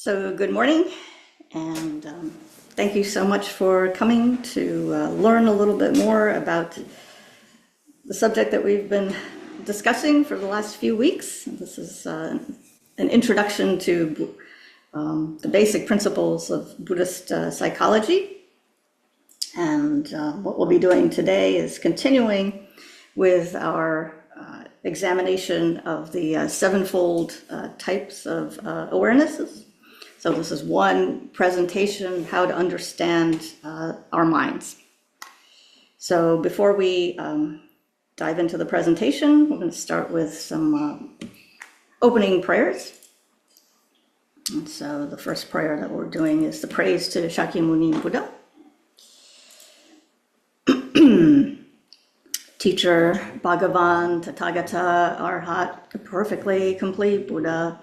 So good morning, and thank you so much for coming to learn a little bit more about the subject that we've been discussing for the last few weeks. This is an introduction to the basic principles of Buddhist psychology. And what we'll be doing today is continuing with our examination of the sevenfold types of awarenesses. So this is one presentation, how to understand our minds. So before we dive into the presentation, we're going to start with some opening prayers. And so the first prayer that we're doing is the praise to Shakyamuni Buddha. Teacher, Bhagavan, Tathagata, Arhat, the perfectly complete Buddha,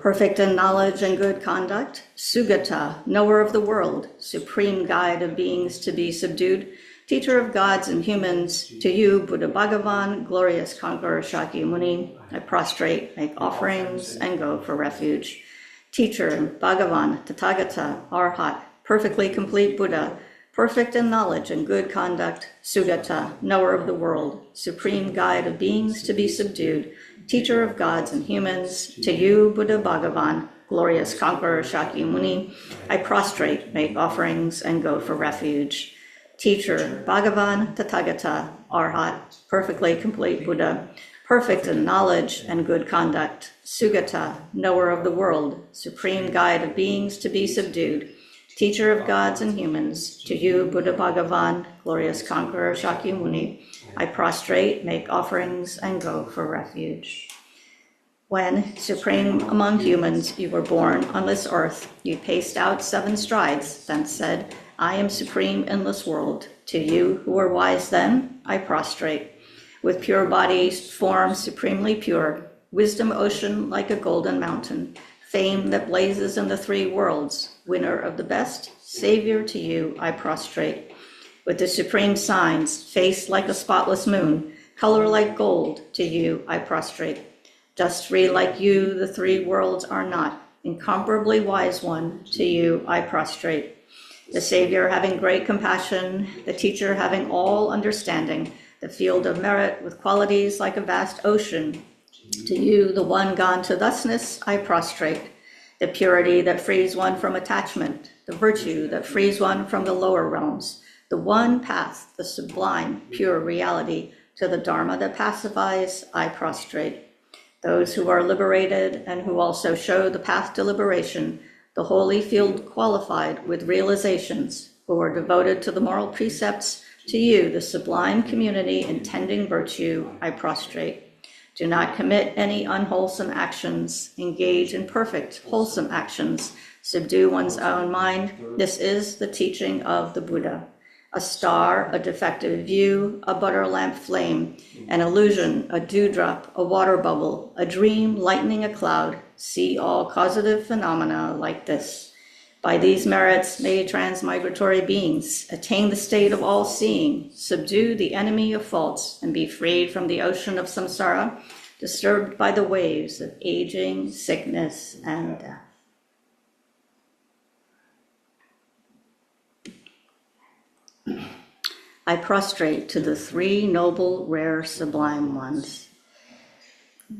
perfect in knowledge and good conduct, Sugata, knower of the world, supreme guide of beings to be subdued, teacher of gods and humans, to you, Buddha Bhagavan, glorious conqueror Shakyamuni, I prostrate, make offerings, and go for refuge. Teacher, Bhagavan, Tathagata, Arhat, perfectly complete Buddha, perfect in knowledge and good conduct, Sugata, knower of the world, supreme guide of beings to be subdued, teacher of gods and humans, to you, Buddha Bhagavan, glorious conqueror Shakyamuni, I prostrate, make offerings, and go for refuge. Teacher, Bhagavan, Tathagata, Arhat, perfectly complete Buddha, perfect in knowledge and good conduct, Sugata, knower of the world, supreme guide of beings to be subdued, teacher of gods and humans, to you, Buddha Bhagavan, glorious conqueror Shakyamuni, I prostrate, make offerings, and go for refuge. When, supreme among humans, you were born on this earth, you paced out 7 strides, then said, I am supreme in this world. To you, who were wise then, I prostrate. With pure body, form supremely pure, wisdom ocean like a golden mountain, fame that blazes in the 3 worlds, winner of the best, savior, to you I prostrate. With the supreme signs, face like a spotless moon, color like gold, to you I prostrate. Dust free like you, the 3 worlds are not, incomparably wise one, to you I prostrate. The savior having great compassion, the teacher having all understanding, the field of merit with qualities like a vast ocean, to you, the one gone to thusness, I prostrate. The purity that frees one from attachment, the virtue that frees one from the lower realms, the one path, the sublime, pure reality, to the Dharma that pacifies, I prostrate. Those who are liberated and who also show the path to liberation, the holy field qualified with realizations, who are devoted to the moral precepts, to you, the sublime community intending virtue, I prostrate. Do not commit any unwholesome actions. Engage in perfect, wholesome actions. Subdue one's own mind. This is the teaching of the Buddha. A star, a defective view, a butter lamp flame, an illusion, a dewdrop, a water bubble, a dream lightening a cloud. See all causative phenomena like this. By these merits may transmigratory beings attain the state of all-seeing, subdue the enemy of faults, and be freed from the ocean of samsara, disturbed by the waves of aging, sickness, and death. I prostrate to the 3 noble, rare, sublime ones.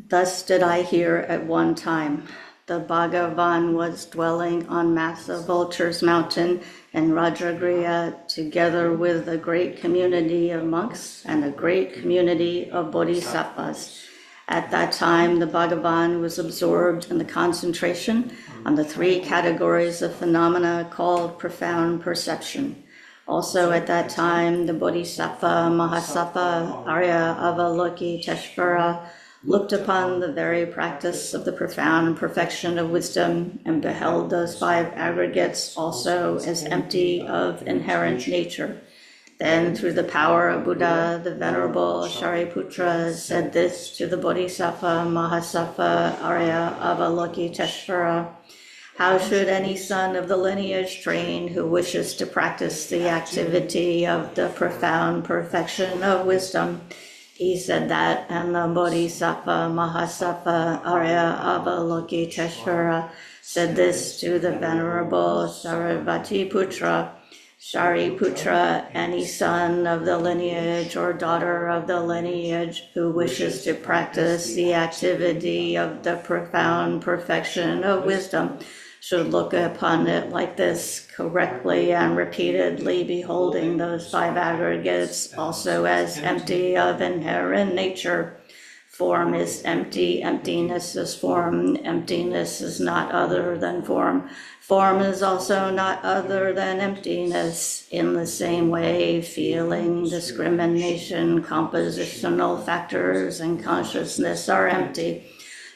Thus did I hear at one time. The Bhagavan was dwelling on Massa Vulture's mountain in Rajagriha, together with a great community of monks and a great community of bodhisattvas. At that time, the Bhagavan was absorbed in the concentration on the 3 categories of phenomena called profound perception. Also at that time, the Bodhisattva Mahasattva Arya Avalokiteshvara looked upon the very practice of the profound perfection of wisdom and beheld those 5 aggregates also as empty of inherent nature. Then, through the power of Buddha, the Venerable Shariputra said this to the Bodhisattva Mahasattva Arya Avalokiteshvara: how should any son of the lineage train who wishes to practice the activity of the profound perfection of wisdom He said that, and the Bodhisattva Mahasattva Arya Avalokiteshvara said this to the Venerable Saripatiputra. Shariputra, any son of the lineage or daughter of the lineage who wishes to practice the activity of the profound perfection of wisdom should look upon it like this, correctly and repeatedly beholding those five aggregates also as empty of inherent nature. Form is empty, emptiness is form, emptiness is not other than form. Form is also not other than emptiness. In the same way, feeling, discrimination, compositional factors, and consciousness are empty.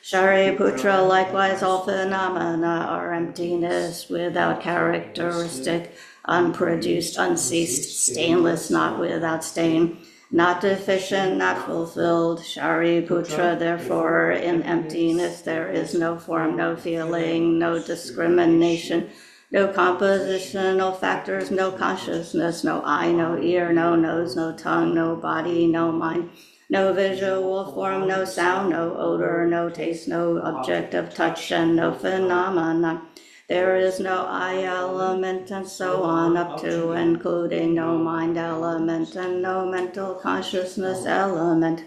Shariputra, likewise, all phenomena are emptiness, without characteristic, unproduced, unceased, stainless, not without stain, not deficient, not fulfilled. Shariputra, therefore, in emptiness there is no form, no feeling, no discrimination, no compositional factors, no consciousness, no eye, no ear, no nose, no tongue, no body, no mind, no visual form, no sound, no odor, no taste, no object of touch, and no phenomena. There is no I element, and so on, up to including no mind element and no mental consciousness element.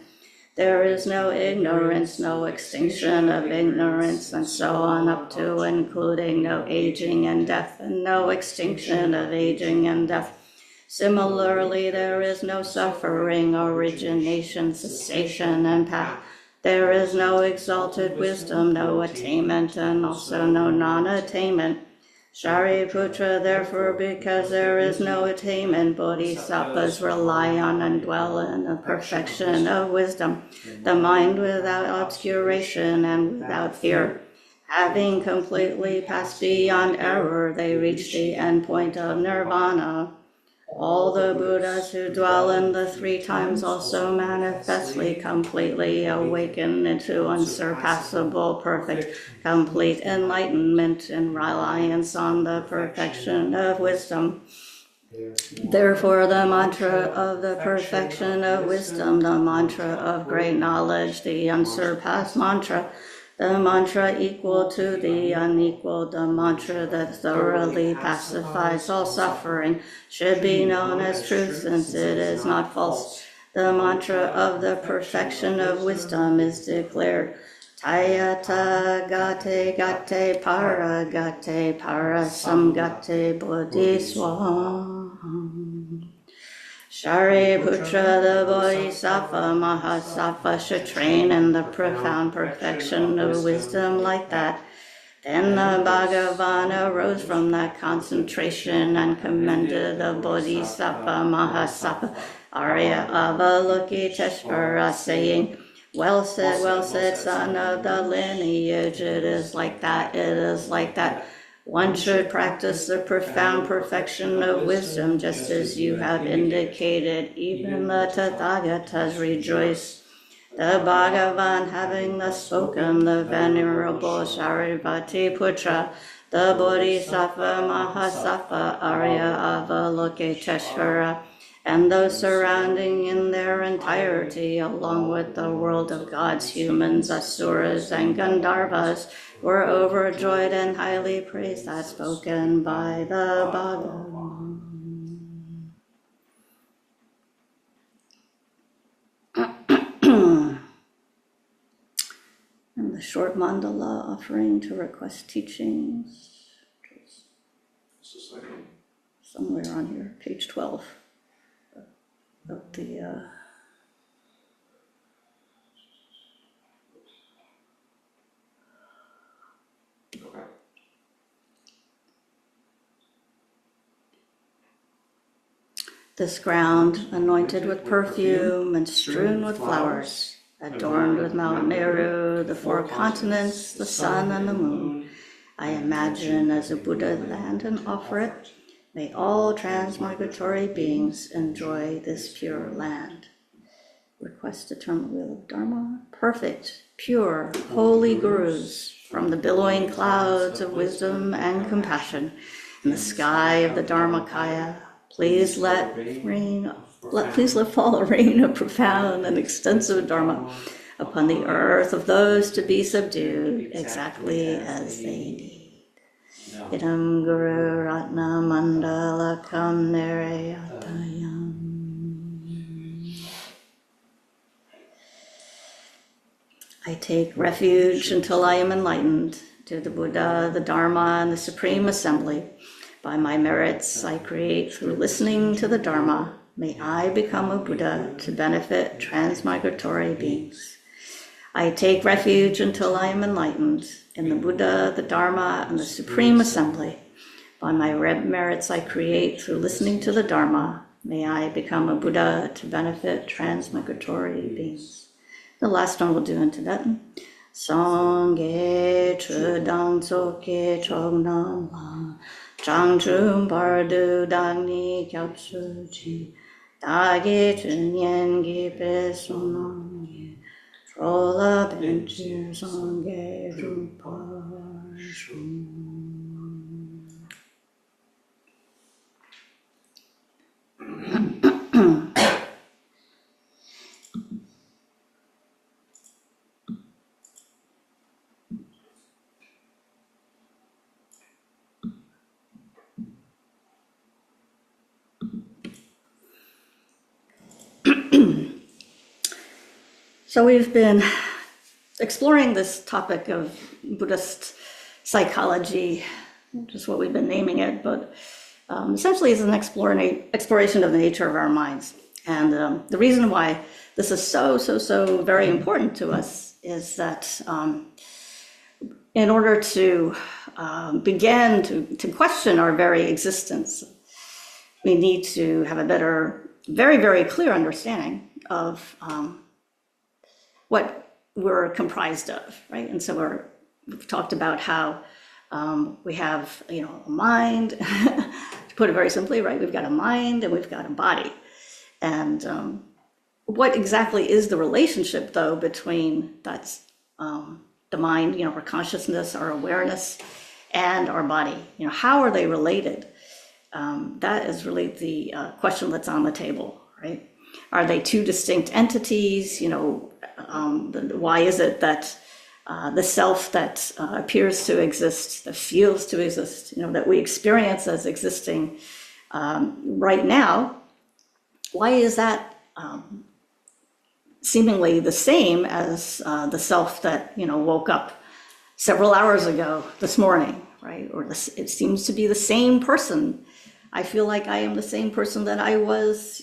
There is no ignorance, no extinction of ignorance, and so on, up to including no aging and death, and no extinction of aging and death. Similarly, there is no suffering, origination, cessation, and path. There is no exalted wisdom, no attainment, and also no non-attainment. Shariputra, therefore, because there is no attainment, bodhisattvas rely on and dwell in the perfection of wisdom, the mind without obscuration and without fear. Having completely passed beyond error, they reach the end point of nirvana. All the Buddhas who dwell in the three times also manifestly completely awaken into unsurpassable, perfect, complete enlightenment in reliance on the perfection of wisdom. Therefore, the mantra of the perfection of wisdom, the mantra of great knowledge, the unsurpassed mantra, the mantra equal to the unequaled, the mantra that thoroughly pacifies all suffering, should be known as truth, since it is not false. The mantra of the perfection of wisdom is declared, Tayata gate gate para samgate bodhiswam. Shariputra, the Bodhisattva Mahasattva, should train in the profound perfection of wisdom like that. Then the Bhagavan arose from that concentration and commended the Bodhisattva Mahasattva Arya Avalokiteshvara, saying, well said, son of the lineage, it is like that, it is like that. One should practice the profound perfection of wisdom, just as you have indicated. Even the Tathagatas rejoice. The Bhagavan, having thus spoken, the Venerable Saripatiputra, the Bodhisattva Mahasattva Arya Avalokiteshvara, and those surrounding in their entirety, along with the world of gods, humans, asuras, and Gandharvas, were overjoyed and highly praised as spoken by the Bhagavan. And the short mandala offering to request teachings, somewhere on here, page 12 of the this ground, anointed with perfume and strewn with flowers, adorned with Mount Meru, the four continents, the sun and the moon, I imagine as a Buddha land and offer it. May all transmigratory beings enjoy this pure land. Request to turn the wheel of Dharma. Perfect, pure, holy gurus from the billowing clouds of wisdom and compassion in the sky of the Dharmakaya, please let rain Please let fall a rain of profound and extensive Dharma upon the earth of those to be subdued exactly as they need. Idam Guru Ratna Mandalakam Nereyatayam. I take refuge until I am enlightened to the Buddha, the Dharma, and the Supreme Assembly. By my merits I create through listening to the Dharma. May I become a Buddha to benefit transmigratory beings. I take refuge until I am enlightened in the Buddha, the Dharma, and the Supreme Assembly. By my merits I create through listening to the Dharma. May I become a Buddha to benefit transmigratory beings. The last one we'll do in Tibetan. Sangye chudang tsoke chognam la changchum bardu dagni kyapsu chi dage chunyen gi pesonam ye trola benchir sangye rupa shum. So we've been exploring this topic of Buddhist psychology, which is what we've been naming it, but essentially it's an exploration of the nature of our minds. And the reason why this is so very important to us is that in order to begin to question our very existence, we need to have a better, very clear understanding of what we're comprised of, right? And so we've talked about how we have, a mind, to put it very simply, right? We've got a mind and we've got a body. And what exactly is the relationship, though, between that's the mind, our consciousness, our awareness, and our body? How are they related? That is really the question that's on the table, right? Are they two distinct entities? Why is it that the self that appears to exist, that feels to exist, that we experience as existing right now, why is that seemingly the same as the self that, woke up several hours ago this morning, right? Or it seems to be the same person. I feel like I am the same person that I was,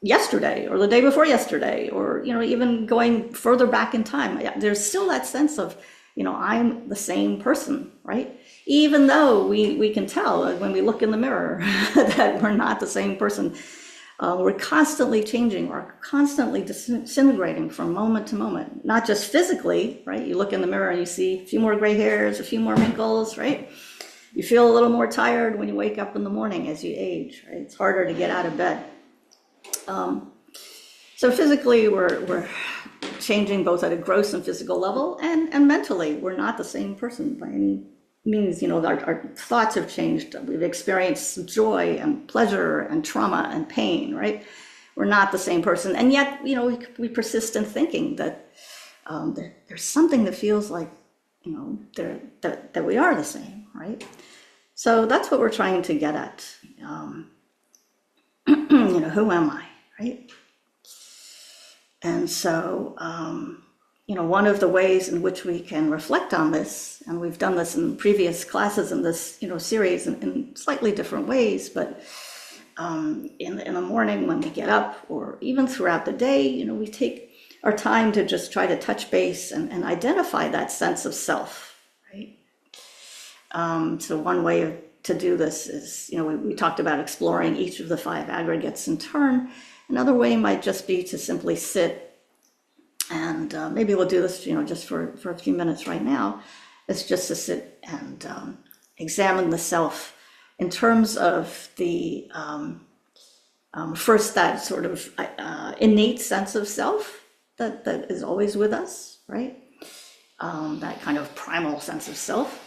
yesterday or the day before yesterday, or even going further back in time. There's still that sense of I'm the same person, right? Even though we can tell when we look in the mirror that we're not the same person. We're constantly changing, we're constantly disintegrating from moment to moment, not just physically, right? You look in the mirror and you see a few more gray hairs, a few more wrinkles, right? You feel a little more tired when you wake up in the morning as you age, right? It's harder to get out of bed. So physically, we're changing both at a gross and physical level, and mentally, we're not the same person by any means. Our thoughts have changed. We've experienced joy and pleasure and trauma and pain, right? We're not the same person, and yet, we persist in thinking that there's something that feels like, that we are the same, right? So that's what we're trying to get at. Who am I, right? And so, one of the ways in which we can reflect on this, and we've done this in previous classes in this, series in slightly different ways, but in the morning when we get up, or even throughout the day, we take our time to just try to touch base and identify that sense of self, right? So one way to do this is, we talked about exploring each of the 5 aggregates in turn. Another way might just be to simply sit, and maybe we'll do this, just for a few minutes right now. It's just to sit and examine the self in terms of the first, that sort of innate sense of self that is always with us, right? That kind of primal sense of self.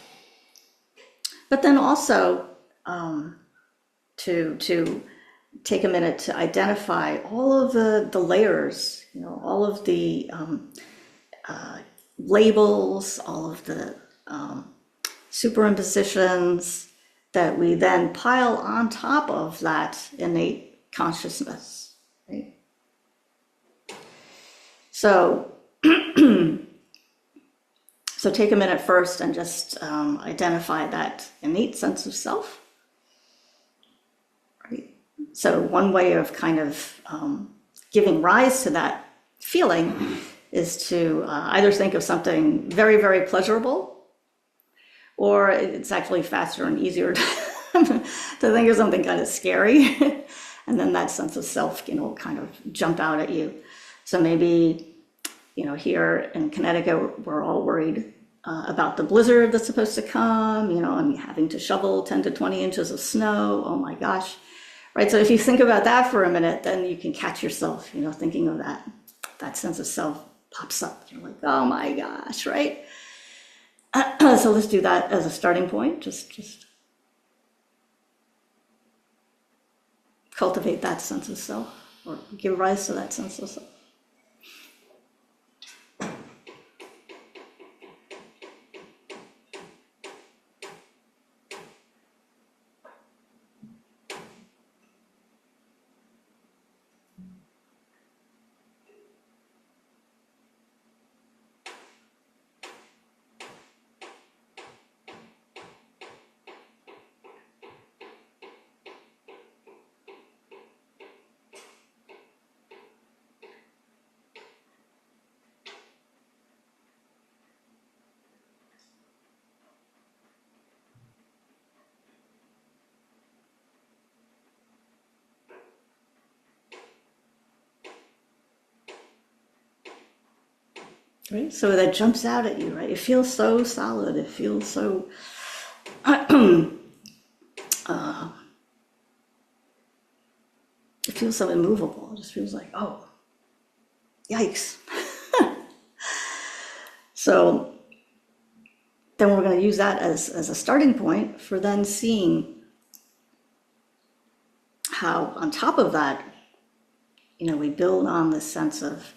But then also to take a minute to identify all of the layers, all of the labels, all of the superimpositions that we then pile on top of that innate consciousness, right? So, so take a minute first and just identify that innate sense of self, right? So one way of kind of giving rise to that feeling is to either think of something very, very pleasurable, or it's actually faster and easier to think of something kind of scary. And then that sense of self, kind of jump out at you. So maybe, here in Connecticut, we're all worried about the blizzard that's supposed to come, and having to shovel 10 to 20 inches of snow. Oh my gosh, right? So if you think about that for a minute, then you can catch yourself, thinking of that sense of self pops up. You're like, oh my gosh, right? So let's do that as a starting point. Just cultivate that sense of self, or give rise to that sense of self. Right? So that jumps out at you, right? It feels so solid. It feels so it feels so immovable. It just feels like, oh, yikes. So then we're going to use that as a starting point for then seeing how on top of that, we build on this sense of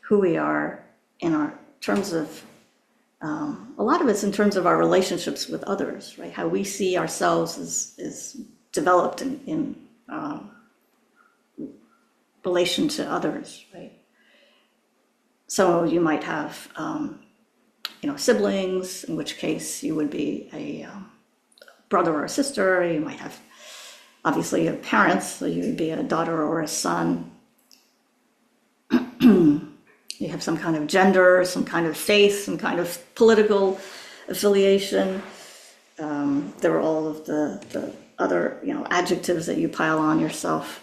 who we are in our terms of, a lot of it's in terms of our relationships with others, right? How we see ourselves is developed in relation to others, right? So you might have, siblings, in which case you would be a brother or a sister. You might have, obviously, parents, so you would be a daughter or a son. You have some kind of gender, some kind of faith, some kind of political affiliation. There are all of the other, adjectives that you pile on yourself.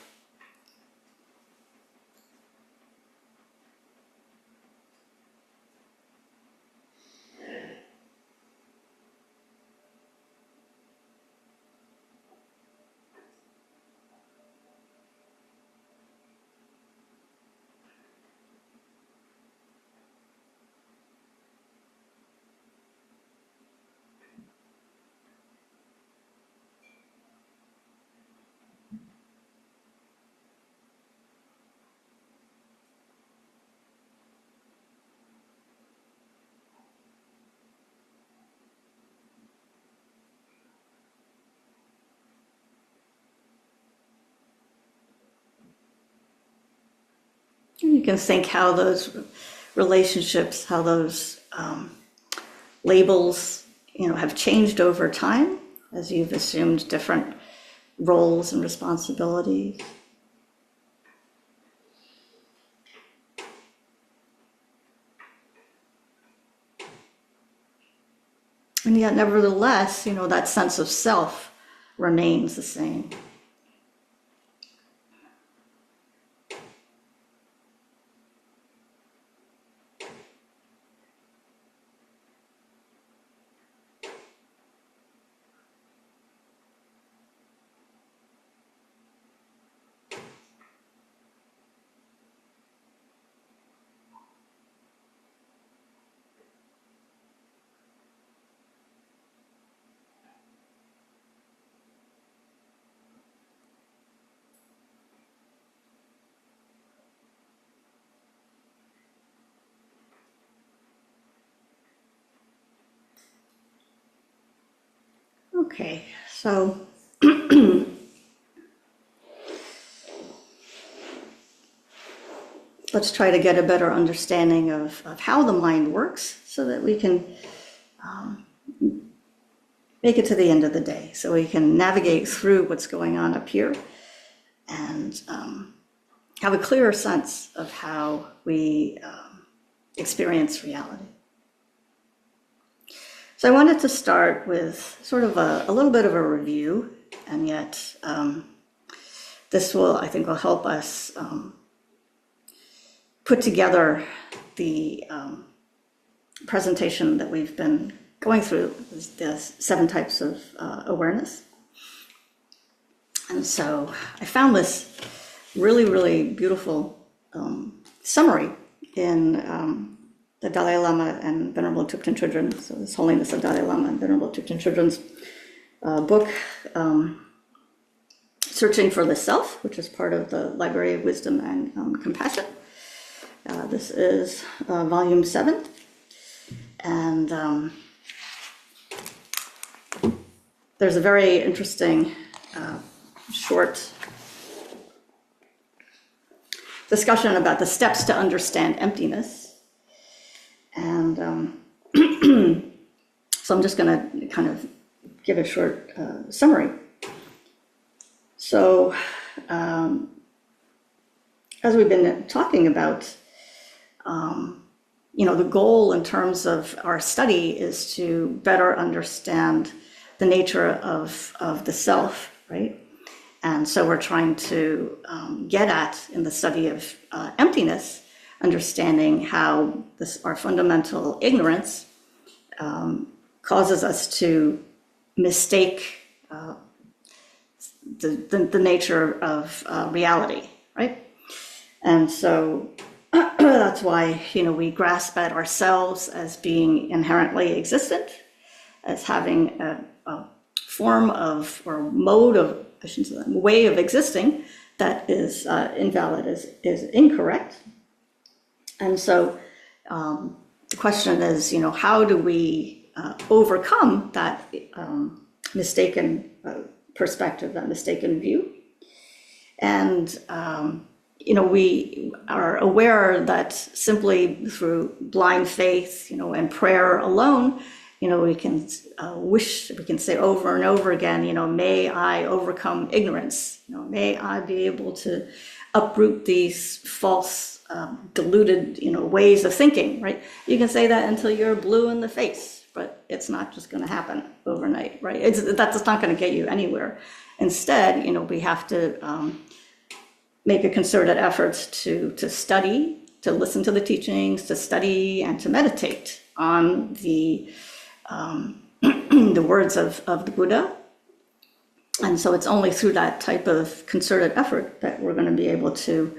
You can think how those relationships, how those labels, have changed over time as you've assumed different roles and responsibilities. And yet, nevertheless, that sense of self remains the same. Okay, so let's try to get a better understanding of how the mind works so that we can make it to the end of the day, so we can navigate through what's going on up here and have a clearer sense of how we experience reality. So I wanted to start with sort of a little bit of a review, and yet this will, I think, will help us put together the presentation that we've been going through, the 7 types of awareness. And so I found this really, really beautiful summary in the Dalai Lama and Venerable Thupten Tridren, so His Holiness the Dalai Lama and Venerable Thupten Tridren's book, Searching for the Self, which is part of the Library of Wisdom and Compassion. This is volume 7, and there's a very interesting short discussion about the steps to understand emptiness. And so I'm just going to kind of give a short summary. So as we've been talking about, the goal in terms of our study is to better understand the nature of the self, right? And so we're trying to get at, in the study of emptiness, understanding how our fundamental ignorance causes us to mistake the nature of reality, right? And so that's why, we grasp at ourselves as being inherently existent, as having a form of, or mode of, I shouldn't say that, way of existing that is invalid, is incorrect. And so the question is, how do we overcome that mistaken perspective, that mistaken view? And, we are aware that simply through blind faith, and prayer alone, we can we can say over and over again, may I overcome ignorance, may I be able to uproot these false, deluded, ways of thinking, right? You can say that until you're blue in the face, but it's not just going to happen overnight, right? That's not going to get you anywhere. Instead, we have to make a concerted effort to study, to listen to the teachings, to study, and to meditate on the the words of the Buddha. And so it's only through that type of concerted effort that we're going to be able to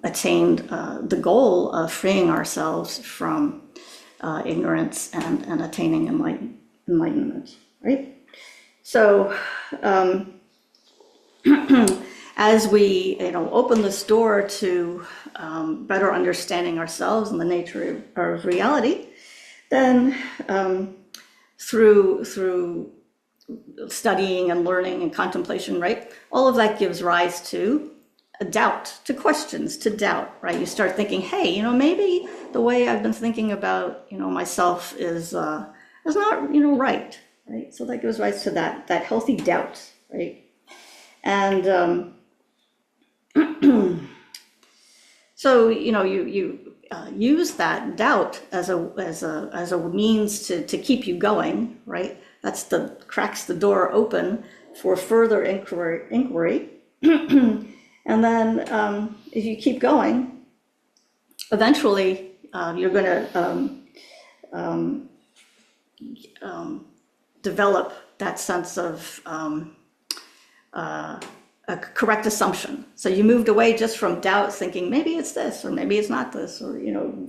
attain the goal of freeing ourselves from ignorance and attaining enlightenment, right? So as we open this door to better understanding ourselves and the nature of reality, then through studying and learning and contemplation, right, all of that gives rise to a doubt, to questions, to doubt, right? You start thinking, hey, maybe the way I've been thinking about myself is not right, right? So that gives rise to that healthy doubt, right? And so you use that doubt as a means to keep you going, right? That's cracks the door open for further inquiry. And then if you keep going, eventually you're going to develop that sense of a correct assumption. So you moved away just from doubt, thinking maybe it's this or maybe it's not this, or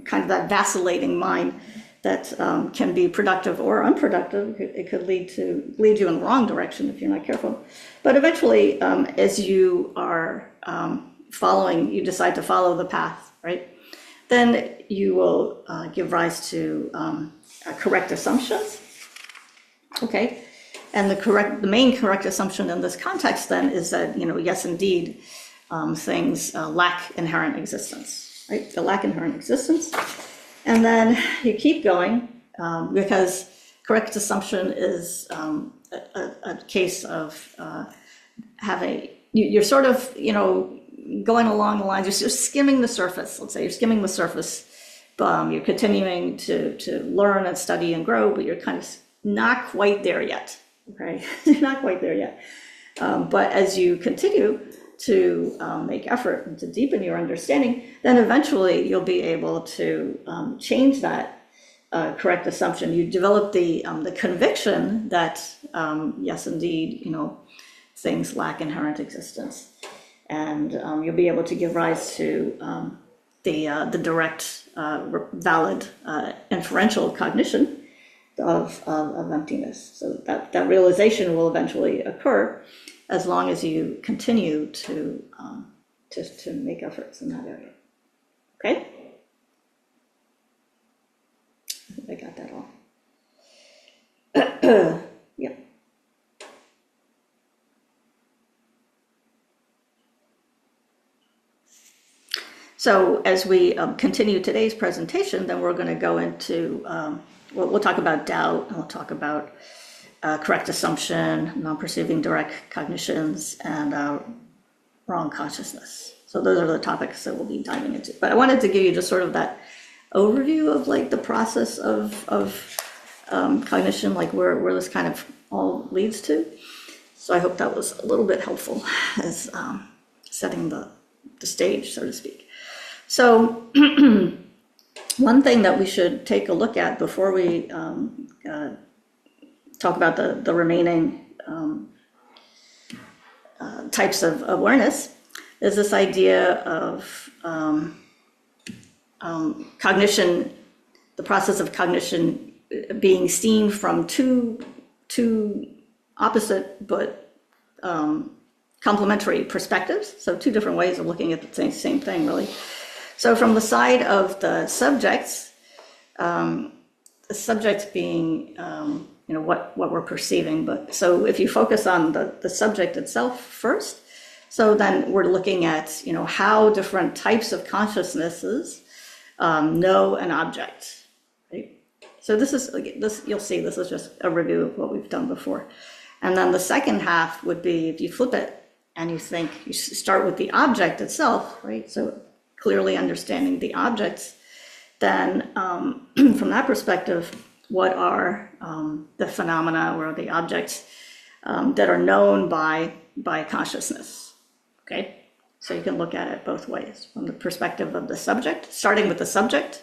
kind of that vacillating mind that can be productive or unproductive. It could lead you in the wrong direction if you're not careful. But eventually, as you are you decide to follow the path, right? Then you will give rise to correct assumptions. Okay. And the main correct assumption in this context then is that, yes, indeed, things lack inherent existence, right? They lack inherent existence. And then you keep going because correct assumption is a case of you're sort of, going along the lines, you're skimming the surface. Let's say you're skimming the surface. You're continuing to learn and study and grow, but you're kind of not quite there yet. Okay, you're not quite there yet. But as you continue to make effort and to deepen your understanding, then eventually you'll be able to change that correct assumption. You develop the conviction that yes, indeed, things lack inherent existence, and you'll be able to give rise to the direct, valid, inferential cognition of emptiness. So that realization will eventually occur as long as you continue to make efforts in that area. Okay? I think I got that all. Yeah. So as we continue today's presentation, then we're going to go into, we'll talk about doubt, and we'll talk about correct assumption, non-perceiving direct cognitions, and wrong consciousness. So those are the topics that we'll be diving into. But I wanted to give you just sort of that overview of like the process of cognition, like where this kind of all leads to. So I hope that was a little bit helpful as setting the stage, so to speak. So one thing that we should take a look at before we talk about the remaining types of awareness is this idea of cognition, the process of cognition being seen from two opposite but complementary perspectives. So two different ways of looking at the same thing, really. So from the side of the subjects, the subjects being what we're perceiving. But so if you focus on the subject itself first, so then we're looking at how different types of consciousnesses know an object, right? So this you'll see this is just a review of what we've done before. And then the second half would be if you flip it and you start with the object itself, right? So clearly understanding the objects, then from that perspective, what are the phenomena or the objects that are known by consciousness, okay? So you can look at it both ways, from the perspective of the subject, starting with the subject,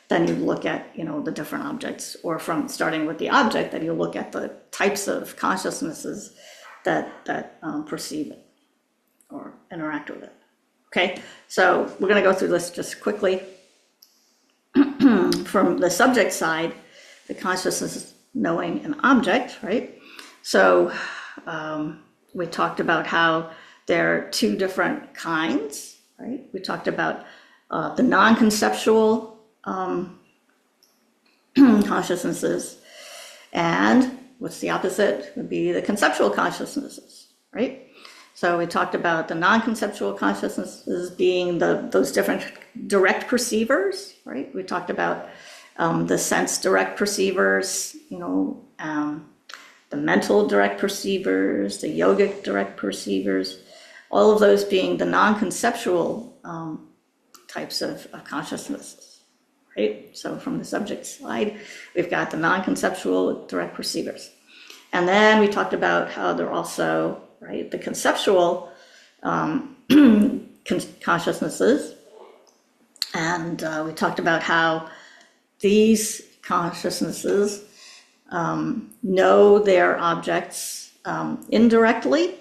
then you look at the different objects, or from starting with the object, then you look at the types of consciousnesses that perceive it or interact with it. Okay, so we're going to go through this just quickly. From the subject side, the consciousness is knowing an object, right? So we talked about how there are two different kinds, right? We talked about the non-conceptual consciousnesses, and what's the opposite would be the conceptual consciousnesses, right? So we talked about the non-conceptual consciousnesses being those different direct perceivers, right? We talked about the sense direct perceivers, the mental direct perceivers, the yogic direct perceivers, all of those being the non-conceptual types of consciousnesses, right? So from the subject side, we've got the non-conceptual direct perceivers. And then we talked about how they're also, right, the conceptual consciousnesses. And we talked about how these consciousnesses know their objects indirectly.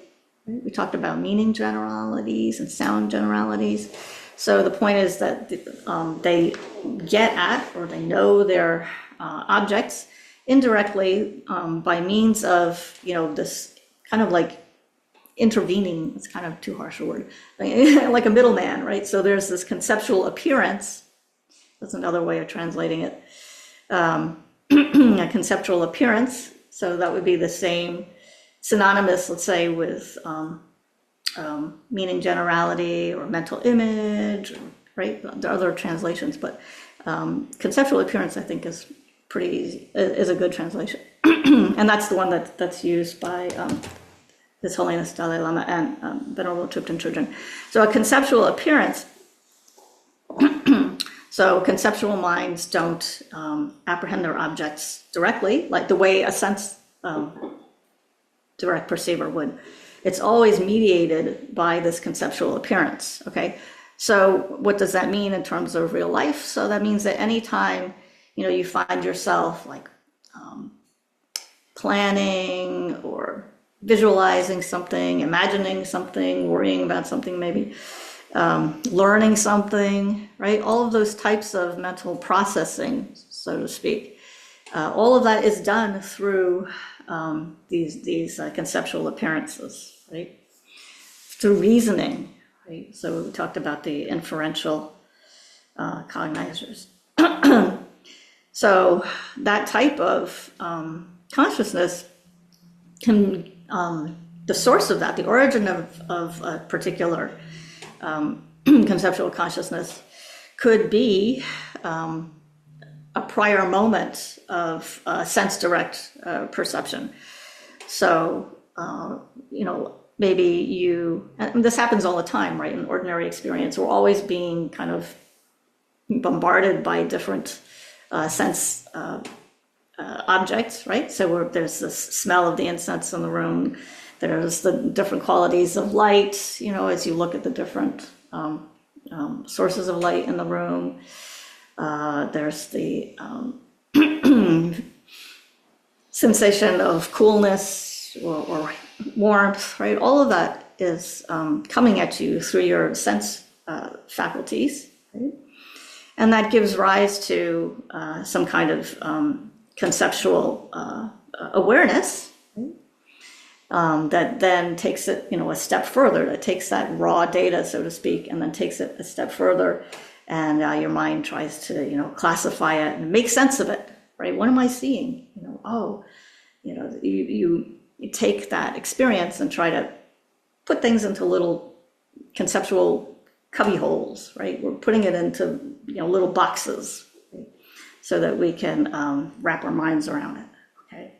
We talked about meaning generalities and sound generalities. So the point is that they get at, or they know their objects indirectly by means of, this kind of like intervening, it's kind of too harsh a word, like a middleman, right? So there's this conceptual appearance, that's another way of translating it, a conceptual appearance So that would be the same, synonymous, let's say, with meaning generality or mental image, right? There are other translations, but conceptual appearance, I think, is a good translation. And that's the one that's used by His Holiness Dalai Lama and Venerable Tripton Trudgen. So a conceptual appearance, so conceptual minds don't apprehend their objects directly, like the way a sense direct perceiver would. It's always mediated by this conceptual appearance, okay? So what does that mean in terms of real life? So that means that anytime, you find yourself like planning or visualizing something, imagining something, worrying about something maybe, learning something, right? All of those types of mental processing, so to speak, all of that is done through these conceptual appearances, right? Through reasoning, right? So we talked about the inferential cognizers. So that type of consciousness can, the source of that, the origin of a particular conceptual consciousness could be a prior moment of sense direct perception. So, maybe and this happens all the time, right? In ordinary experience, we're always being kind of bombarded by different sense objects, right? So there's the smell of the incense in the room. There's the different qualities of light, as you look at the different sources of light in the room. There's the sensation of coolness or warmth, right? All of that is coming at you through your sense faculties, right? And that gives rise to some kind of conceptual awareness, right? That then takes it, a step further. That takes that raw data, so to speak, and then takes it a step further. And your mind tries to, classify it and make sense of it, right? What am I seeing? You take that experience and try to put things into little conceptual cubby holes, right? We're putting it into, little boxes, right? So that we can wrap our minds around it, okay?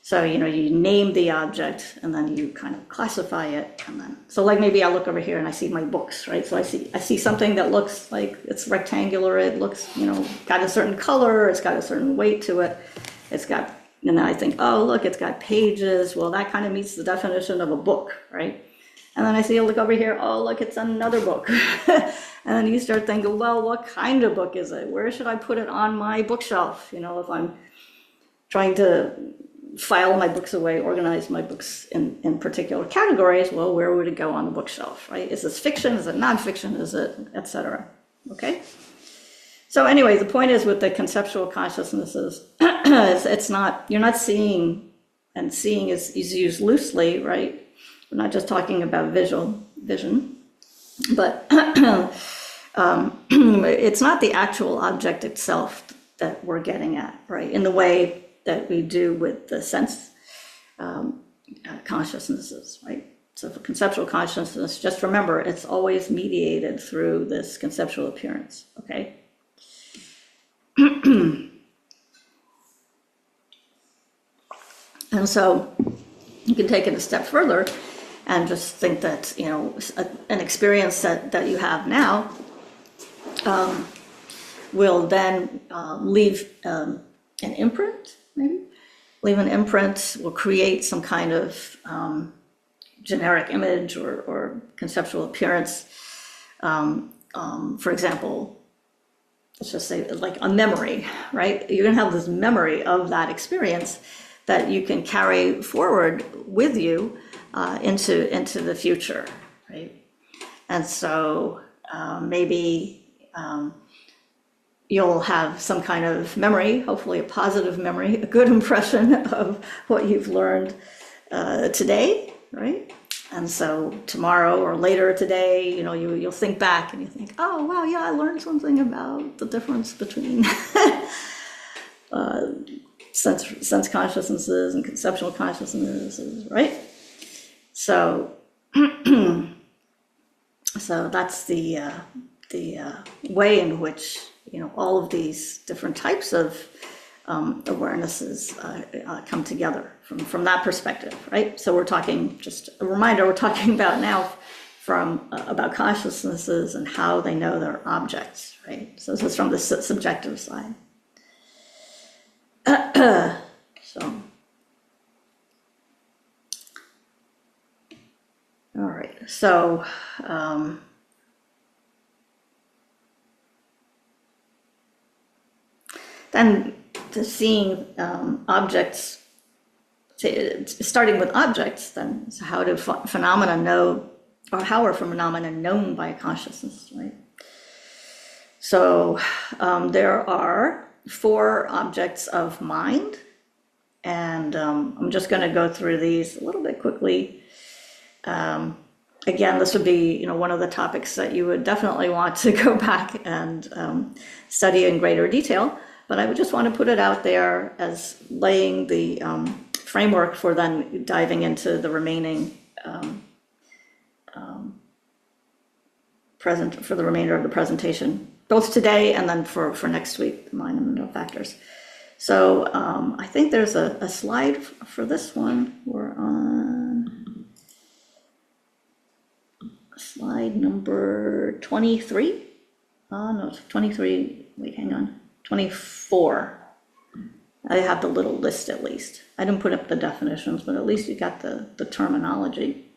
So, you name the object and then you kind of classify it. And then, so like maybe I look over here and I see my books, right? So I see something that looks like it's rectangular. It looks, got a certain color. It's got a certain weight to it. And then I think, oh, look, it's got pages. Well, that kind of meets the definition of a book, right? And then I look over here, oh, look, it's another book. And then you start thinking, well, what kind of book is it? Where should I put it on my bookshelf? If I'm trying to file my books away, organize my books in particular categories, well, where would it go on the bookshelf, right? Is this fiction? Is it nonfiction? Is it, et cetera? Okay? So anyway, the point is with the conceptual consciousnesses, it's not, you're not seeing, and seeing is used loosely, right? We're not just talking about vision, but it's not the actual object itself that we're getting at, right? In the way that we do with the sense consciousnesses, right? So for conceptual consciousness, just remember, it's always mediated through this conceptual appearance, okay? And so you can take it a step further and just think that, an experience that you have now will then leave an imprint, maybe? Leave an imprint, will create some kind of generic image or conceptual appearance. For example, let's just say like a memory, right? You're gonna have this memory of that experience that you can carry forward with you into the future, right? And so maybe you'll have some kind of memory, hopefully a positive memory, a good impression of what you've learned today, right? And so tomorrow or later today, you'll think back and you think, oh, wow, yeah, I learned something about the difference between sense consciousnesses and conceptual consciousnesses, right? So, so that's the way in which, all of these different types of awarenesses come together from that perspective, right? So we're talking, just a reminder, we're talking about now about consciousnesses and how they know they're objects, right? So this is from the subjective side. So, all right, so then to seeing objects, starting with objects, then, so how do phenomena know, or how are phenomena known by consciousness, right? So there are 4 objects of mind, and I'm just going to go through these a little bit quickly. Again, this would be, one of the topics that you would definitely want to go back and study in greater detail, but I would just want to put it out there as laying the framework for then diving into the remaining for the remainder of the presentation, both today and then for next week, the mind and mental factors. So I think there's a slide for this one. We're on slide number 23. No, it's 23. Wait, hang on. 24. I have the little list at least. I didn't put up the definitions, but at least you got the terminology.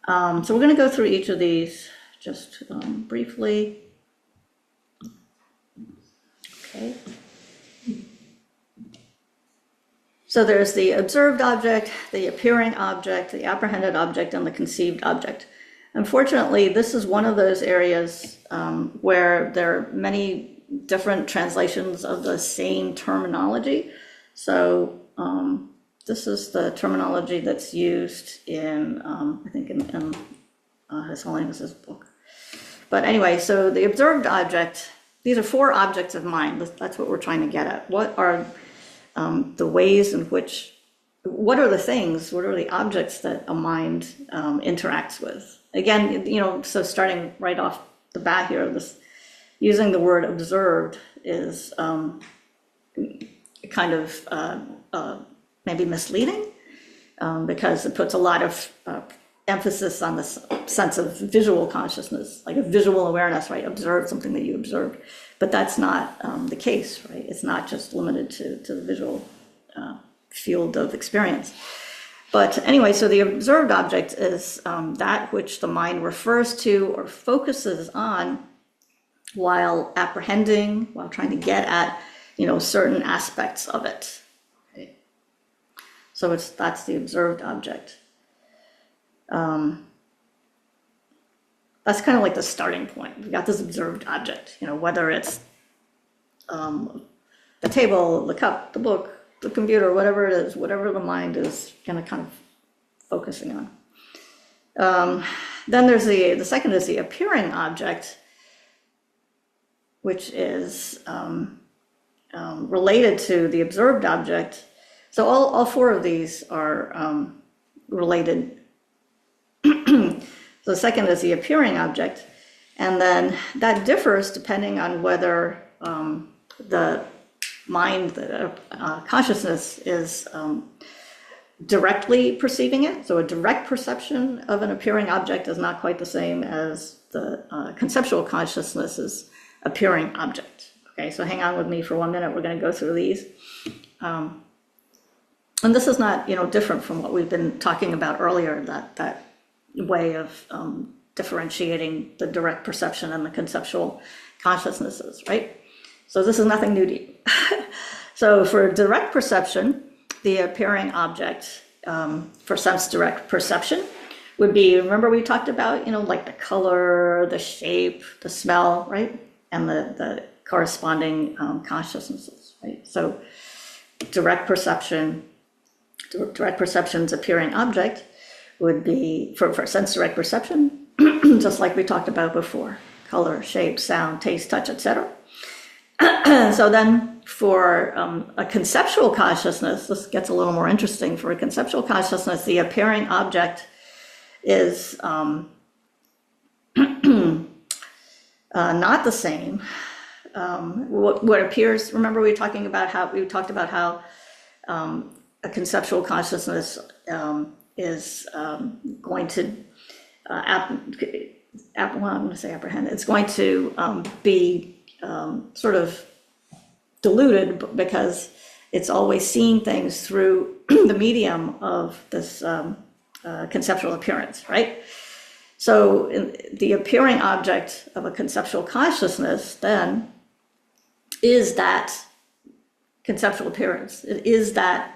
So we're going to go through each of these just briefly. Okay. So there's the observed object, the appearing object, the apprehended object, and the conceived object. Unfortunately, this is one of those areas where there are many different translations of the same terminology. So this is the terminology that's used in, I think, in His Holiness's book. But anyway, so the observed object, these are 4 objects of mind. That's what we're trying to get at. What are the ways in which, what are the objects that a mind interacts with? Again, so starting right off the bat here, using the word observed is kind of maybe misleading because it puts a lot of emphasis on this sense of visual consciousness, like a visual awareness, right? Observe something that you observed. But that's not the case, right? It's not just limited to the visual field of experience. But anyway, so the observed object is that which the mind refers to or focuses on while apprehending, while trying to get at, certain aspects of it. Okay? So that's the observed object. That's kind of like the starting point. We've got this observed object, whether it's the table, the cup, the book, the computer, whatever it is, whatever the mind is kind of focusing on. Then there's the second is the appearing object, which is related to the observed object. So all 4 of these are related. So the second is the appearing object, and then that differs depending on whether the mind, the consciousness is directly perceiving it. So a direct perception of an appearing object is not quite the same as the conceptual consciousness's appearing object. Okay, so hang on with me for 1 minute. We're going to go through these. And this is not, different from what we've been talking about earlier, that way of differentiating the direct perception and the conceptual consciousnesses, right? So this is nothing new to you. So for direct perception, the appearing object for sense direct perception would be, remember we talked about, like the color, the shape, the smell, right? And the corresponding consciousnesses, right? So direct perception's appearing object would be, for sense direct perception, just like we talked about before, color, shape, sound, taste, touch, etc. So then a conceptual consciousness, this gets a little more interesting. For a conceptual consciousness, the appearing object is not the same. What appears, remember we talked about how a conceptual consciousness is going to, I'm going to say apprehend, it's going to be sort of diluted because it's always seeing things through the medium of this conceptual appearance, right? So the appearing object of a conceptual consciousness then is that conceptual appearance. It is that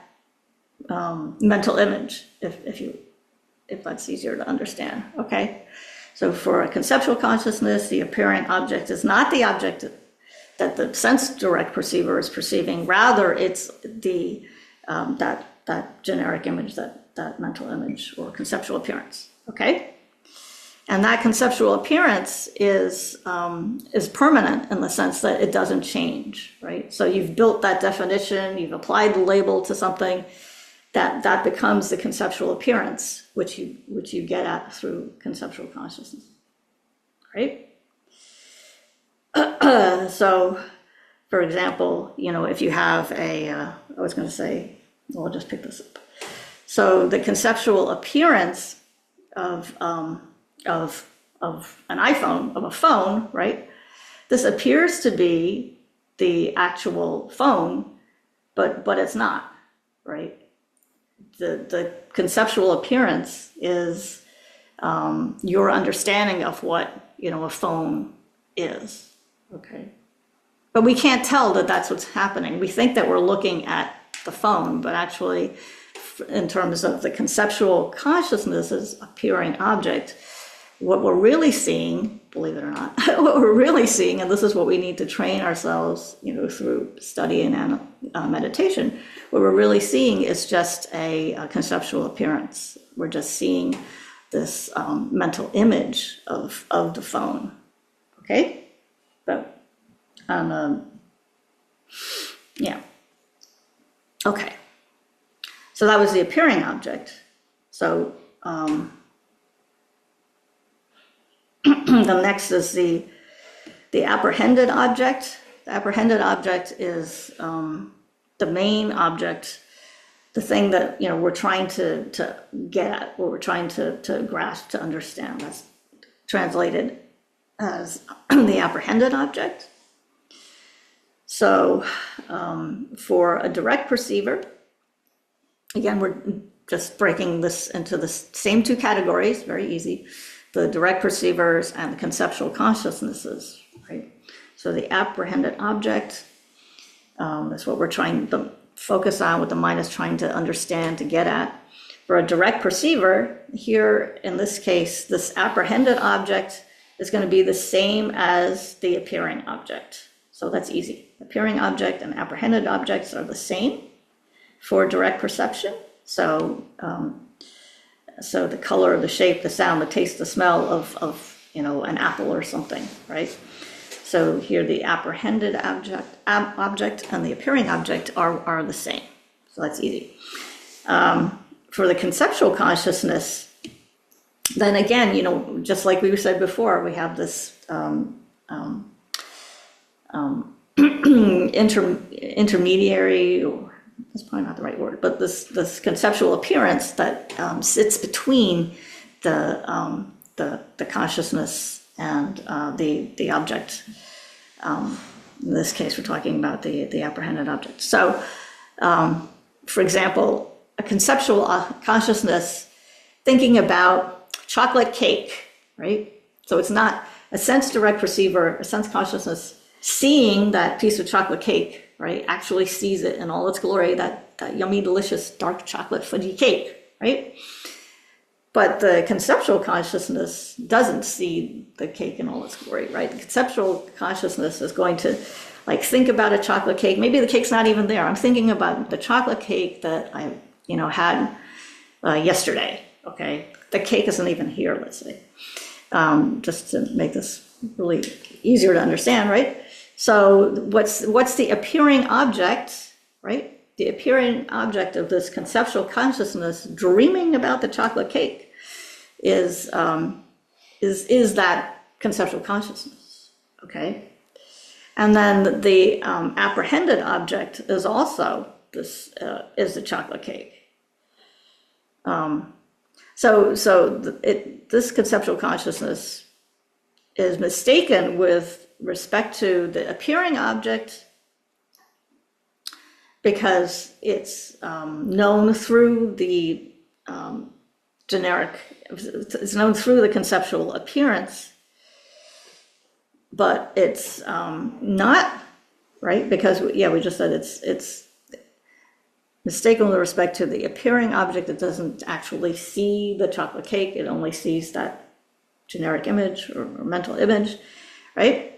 mental image, if that's easier to understand, okay? So for a conceptual consciousness, the appearing object is not the object that the sense direct perceiver is perceiving, rather it's the that generic image, that mental image or conceptual appearance, okay? And that conceptual appearance is permanent in the sense that it doesn't change, right? So you've built that definition, you've applied the label to something, that becomes the conceptual appearance, which you get at through conceptual consciousness, right? So, for example, if you have I was going to say, well, I'll just pick this up. So the conceptual appearance of an iPhone, of a phone, right? This appears to be the actual phone, but it's not, right? The conceptual appearance is your understanding of what a phone is, okay? But we can't tell that that's what's happening. We think that we're looking at the phone, but actually, in terms of the conceptual consciousness's appearing object, what we're really seeing, believe it or not, what we're really seeing, and this is what we need to train ourselves, through study and meditation, what we're really seeing is just a conceptual appearance. We're just seeing this mental image of the phone, okay? But, yeah. Okay. So that was the appearing object. So, the next is the apprehended object. The apprehended object is the main object, the thing that we're trying to get at, or we're trying to grasp, to understand. That's translated as the apprehended object. So for a direct perceiver, again, we're just breaking this into the same two categories, very easy. The direct perceivers and the conceptual consciousnesses, right? So the apprehended object is what we're trying to focus on, what the mind is trying to understand, to get at. For a direct perceiver, here in this case, this apprehended object is going to be the same as the appearing object. So that's easy. Appearing object and apprehended objects are the same for direct perception. So so the color, the shape, the sound, the taste, the smell of an apple or something, right? So here the apprehended object and the appearing object are the same. So that's easy. For the conceptual consciousness, then again, just like we said before, we have this intermediary, or that's probably not the right word, but this conceptual appearance that sits between the consciousness and the object. In this case, we're talking about the apprehended object. So, for example, a conceptual consciousness thinking about chocolate cake, right? So it's not a sense direct perceiver, a sense consciousness seeing that piece of chocolate cake, right? Actually sees it in all its glory, that yummy, delicious, dark chocolate fudgy cake, right? But the conceptual consciousness doesn't see the cake in all its glory, right? The conceptual consciousness is going to think about a chocolate cake. Maybe the cake's not even there. I'm thinking about the chocolate cake that I, had yesterday, okay? The cake isn't even here, let's say. Just to make this really easier to understand, right? So what's the appearing object, right? The appearing object of this conceptual consciousness dreaming about the chocolate cake is that conceptual consciousness, okay? And then the apprehended object is also this, is the chocolate cake. This conceptual consciousness is mistaken with respect to the appearing object because it's known through the it's known through the conceptual appearance, but it's not, right? Because we just said it's mistaken with respect to the appearing object. It doesn't actually see the chocolate cake. It only sees that generic image or mental image, right?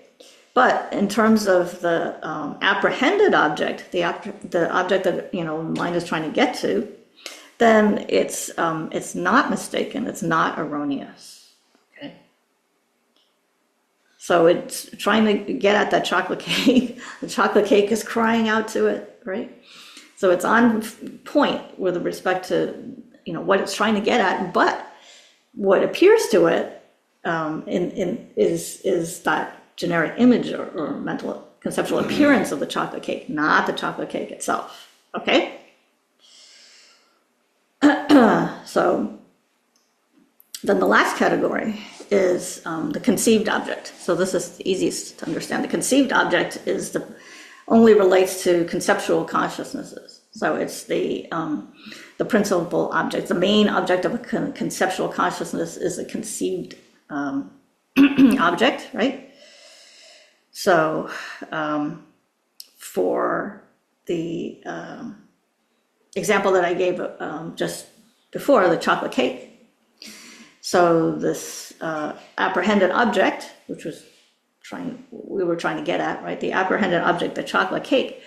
But in terms of the apprehended object, the object that mind is trying to get to, then it's not mistaken. It's not erroneous. Okay. So it's trying to get at that chocolate cake. The chocolate cake is crying out to it, right? So it's on point with respect to what it's trying to get at, but what appears to it is that generic image or mental conceptual appearance of the chocolate cake, not the chocolate cake itself. Okay? So then the last category is the conceived object. So this is the easiest to understand. The conceived object only relates to conceptual consciousnesses. So it's the principal object. The main object of a conceptual consciousness is a conceived object, right? So for the example that I gave just before, the chocolate cake. So this apprehended object, which we were trying to get at, right? The apprehended object, the chocolate cake,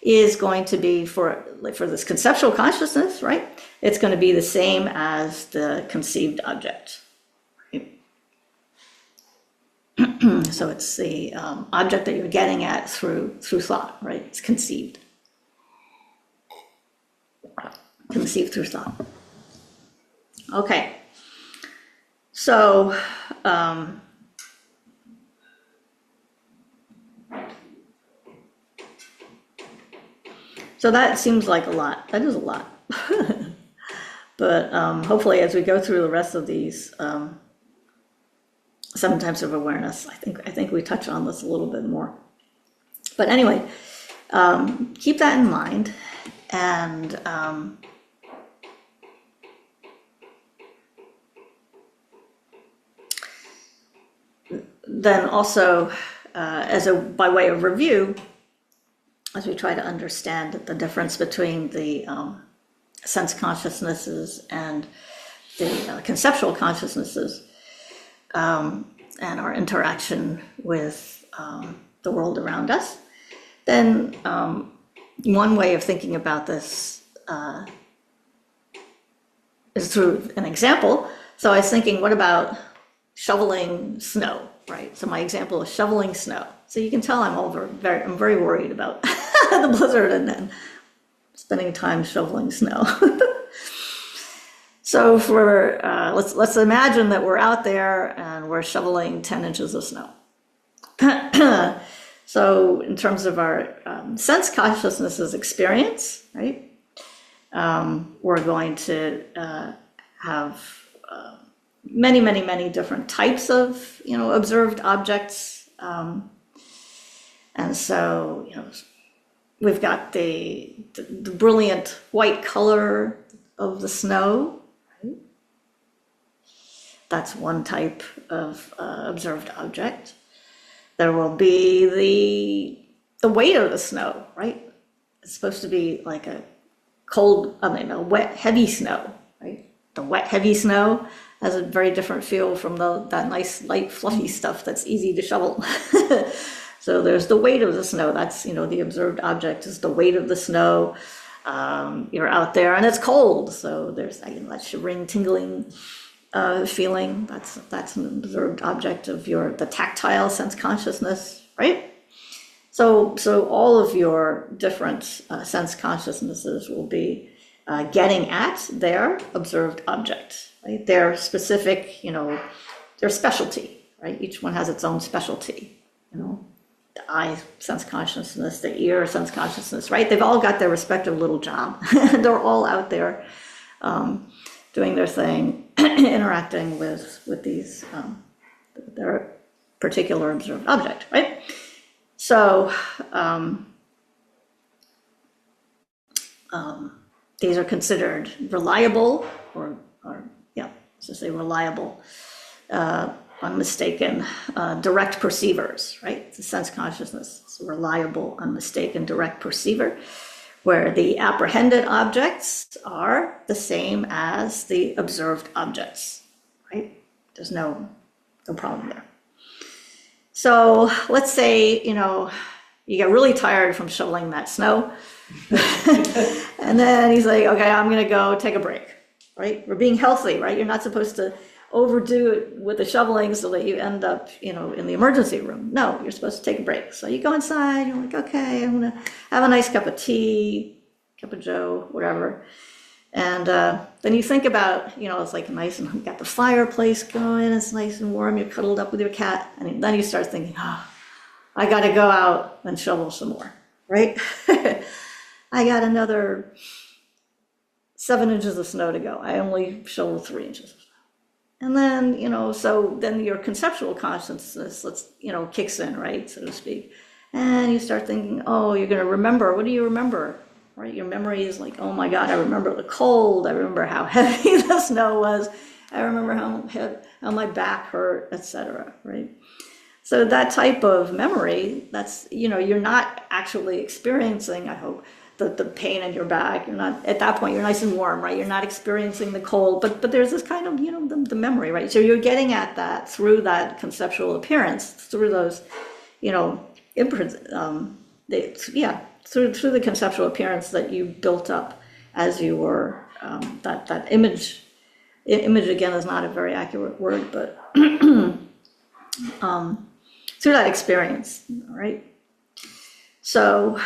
is going to be for this conceptual consciousness, right? It's going to be the same as the conceived object. So it's the object that you're getting at through thought, right? It's conceived through thought. Okay, so so that seems like a lot. That is a lot. But hopefully, as we go through the rest of these 7 types of awareness, I think we touch on this a little bit more. But anyway, keep that in mind, and then also by way of review, as we try to understand the difference between the sense consciousnesses and the conceptual consciousnesses, and our interaction with the world around us, then one way of thinking about this is through an example. So I was thinking, what about shoveling snow, right? So my example is shoveling snow. So you can tell I'm very worried about the blizzard and then spending time shoveling snow. So let's imagine that we're out there and we're shoveling 10 inches of snow. So in terms of our sense consciousness's experience, right, we're going to have many different types of observed objects, and so we've got the brilliant white color of the snow. That's one type of observed object. There will be the weight of the snow, right? It's supposed to be like a wet, heavy snow, right? The wet, heavy snow has a very different feel from that nice, light, fluffy stuff that's easy to shovel. So there's the weight of the snow. That's, the observed object is the weight of the snow. You're out there and it's cold. So there's that shivering, tingling feeling. That's an observed object of the tactile sense consciousness, right? So all of your different sense consciousnesses will be getting at their observed object, right? Their specific, their specialty, right? Each one has its own specialty, the eye sense consciousness, the ear sense consciousness, right? They've all got their respective little job. They're all out there doing their thing, interacting with these, their particular observed object, right? So these are considered reliable, or yeah, let's just say reliable, unmistaken, direct perceivers, right? It's a sense consciousness. It's a reliable, unmistaken, direct perceiver, where the apprehended objects are the same as the observed objects, right? There's no problem there. So let's say, you get really tired from shoveling that snow. And then he's like, okay, I'm going to go take a break, right? We're being healthy, right? You're not supposed to overdo it with the shoveling so that you end up, in the emergency room. No, you're supposed to take a break. So you go inside, you're like, okay, I'm going to have a nice cup of tea, cup of joe, whatever. And then you think about, it's like nice and you got the fireplace going, it's nice and warm, you're cuddled up with your cat. And then you start thinking, I got to go out and shovel some more, right? I got another 7 inches of snow to go. I only shoveled 3 inches. And then, so then your conceptual consciousness, kicks in, right, so to speak. And you start thinking, you're going to remember. What do you remember? Right? Your memory is like, oh my God, I remember the cold. I remember how heavy the snow was. I remember how my back hurt, etc. Right? So that type of memory, that's, you're not actually experiencing, I hope, the pain in your back. You're not, at that point, you're nice and warm, right? You're not experiencing the cold, but there's this kind of, the memory, right? So you're getting at that through that conceptual appearance, through those, imprints, through the conceptual appearance that you built up as you were, that image again is not a very accurate word, but through that experience, right? So,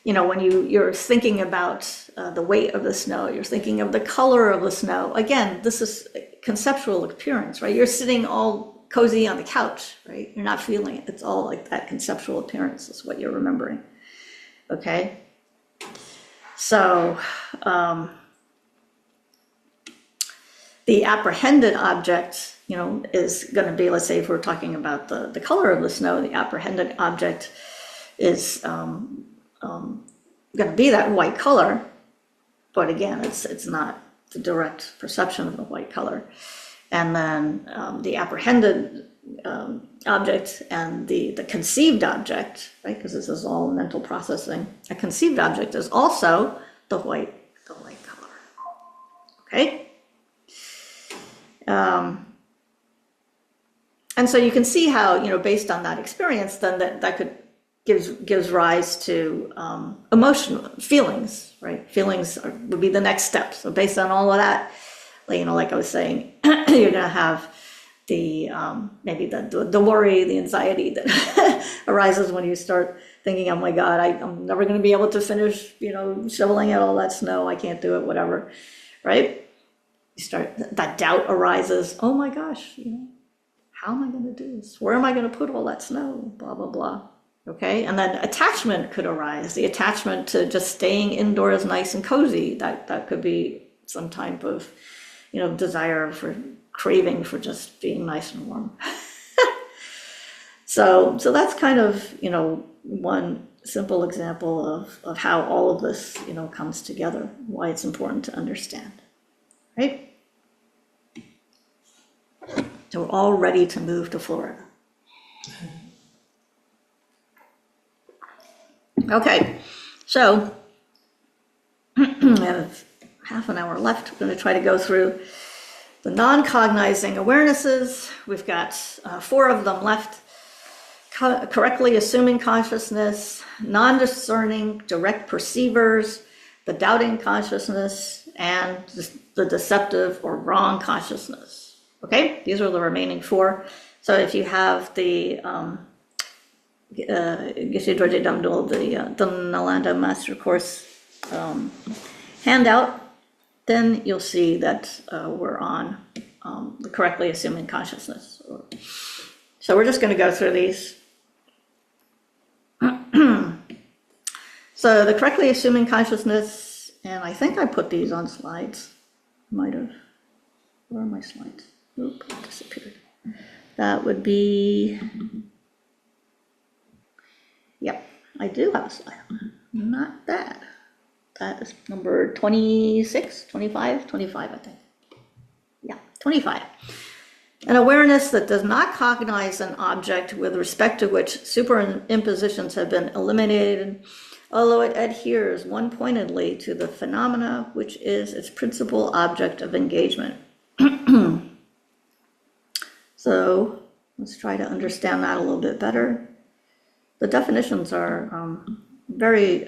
when you're thinking about the weight of the snow, you're thinking of the color of the snow. Again, this is conceptual appearance, right? You're sitting all cozy on the couch, right? You're not feeling it. It's all like that conceptual appearance is what you're remembering, okay? So the apprehended object, is going to be, let's say if we're talking about the color of the snow, the apprehended object is going to be that white color, but again, it's not the direct perception of the white color. And then the apprehended object and the conceived object, right? Because this is all mental processing. A conceived object is also the white color. Okay. And so you can see how, based on that experience, then that could gives rise to emotional feelings, right? Feelings would be the next step. So based on all of that, like I was saying, you're going to have the maybe the worry, the anxiety that arises when you start thinking, oh my God, I'm never going to be able to finish, shoveling out all that snow. I can't do it, whatever, right? You start, that doubt arises. Oh my gosh, how am I going to do this? Where am I going to put all that snow? Blah, blah, blah. Okay, and then attachment could arise. The attachment to just staying indoors nice and cozy. That could be some type of, desire for, craving for just being nice and warm. So that's kind of, one simple example of how all of this, comes together, why it's important to understand, right? So we're all ready to move to Florida. Okay, so I have half an hour left. We're going to try to go through the non-cognizing awarenesses. We've got 4 of them left. Correctly assuming consciousness, non-discerning direct perceivers, the doubting consciousness, and the deceptive or wrong consciousness. Okay, these are the remaining 4. So if you have the Geshe Dorje Damdol, the Nalanda Master Course handout, then you'll see that we're on the correctly assuming consciousness. So we're just going to go through these. So the correctly assuming consciousness, and I think I put these on slides. Might have. Where are my slides? Oop, it disappeared. That would be, yep, I do have a slide. Not bad. That is number 26, 25, 25, I think. Yeah, 25. An awareness that does not cognize an object with respect to which superimpositions have been eliminated, although it adheres one-pointedly to the phenomena which is its principal object of engagement. So let's try to understand that a little bit better. The definitions are very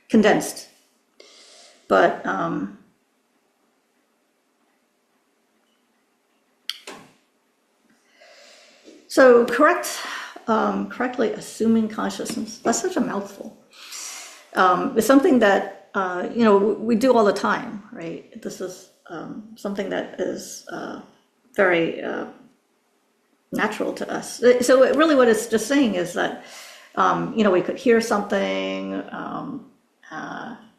condensed, but so correctly assuming consciousness, that's such a mouthful. It's something that, we do all the time, right? This is something that is very natural to us. So really what it's just saying is that, we could hear something,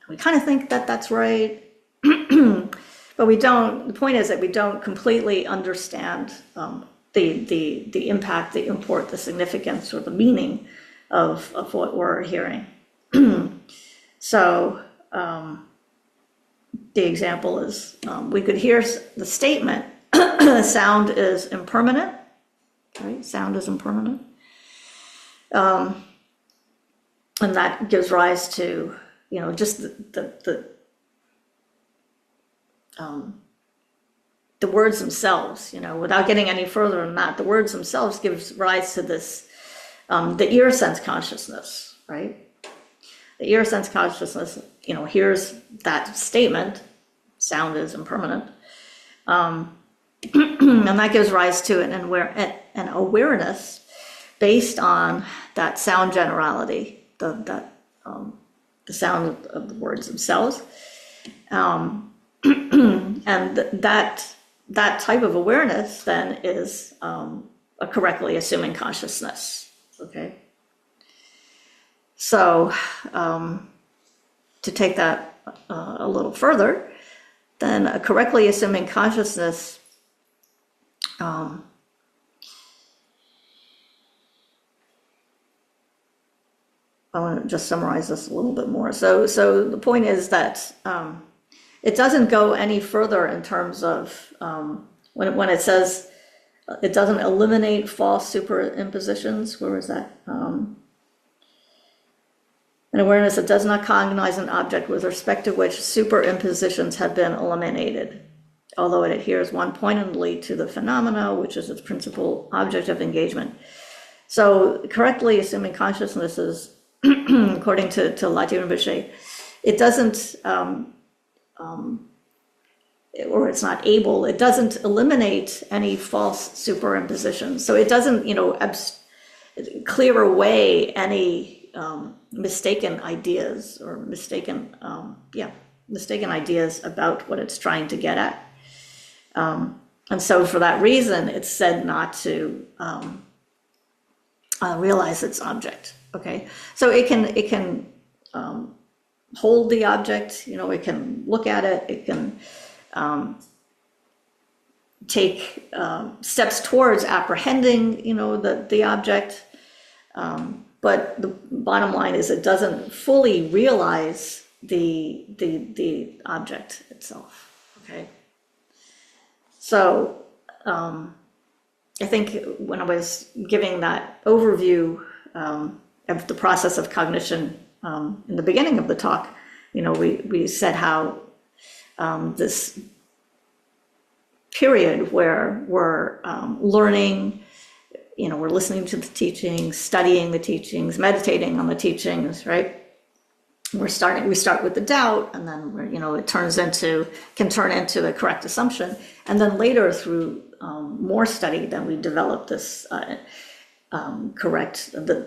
we kind of think that that's right, but we don't. The point is that we don't completely understand the impact, the import, the significance, or the meaning of what we're hearing. So the example is we could hear the statement, sound is impermanent, right? Sound is impermanent. And that gives rise to, just the words themselves, without getting any further than that, the words themselves gives rise to this, the ear sense consciousness, right? The ear sense consciousness, hears that statement, sound is impermanent, and that gives rise to an awareness based on that sound generality, the sound of the words themselves, and that type of awareness then is a correctly assuming consciousness. Okay. So to take that a little further, then a correctly assuming consciousness I want to just summarize this a little bit more. So the point is that it doesn't go any further in terms of when it says it doesn't eliminate false superimpositions. Where is that? An awareness that does not cognize an object with respect to which superimpositions have been eliminated, although it adheres one-pointedly to the phenomena, which is its principal object of engagement. So correctly assuming consciousness is, according to Lajee Rinpoche, it doesn't, or it's not able, it doesn't eliminate any false superimpositions. So it doesn't, clear away any mistaken ideas or mistaken ideas about what it's trying to get at. And so for that reason, it's said not to realize its object. Okay, so it can hold the object, it can look at it, it can take steps towards apprehending, the object. But the bottom line is it doesn't fully realize the object itself. Okay. So I think when I was giving that overview of the process of cognition in the beginning of the talk, we said how this period where we're learning, we're listening to the teachings, studying the teachings, meditating on the teachings, right? We start with the doubt, and then it can turn into the correct assumption, and then later through more study, then we develop this correct through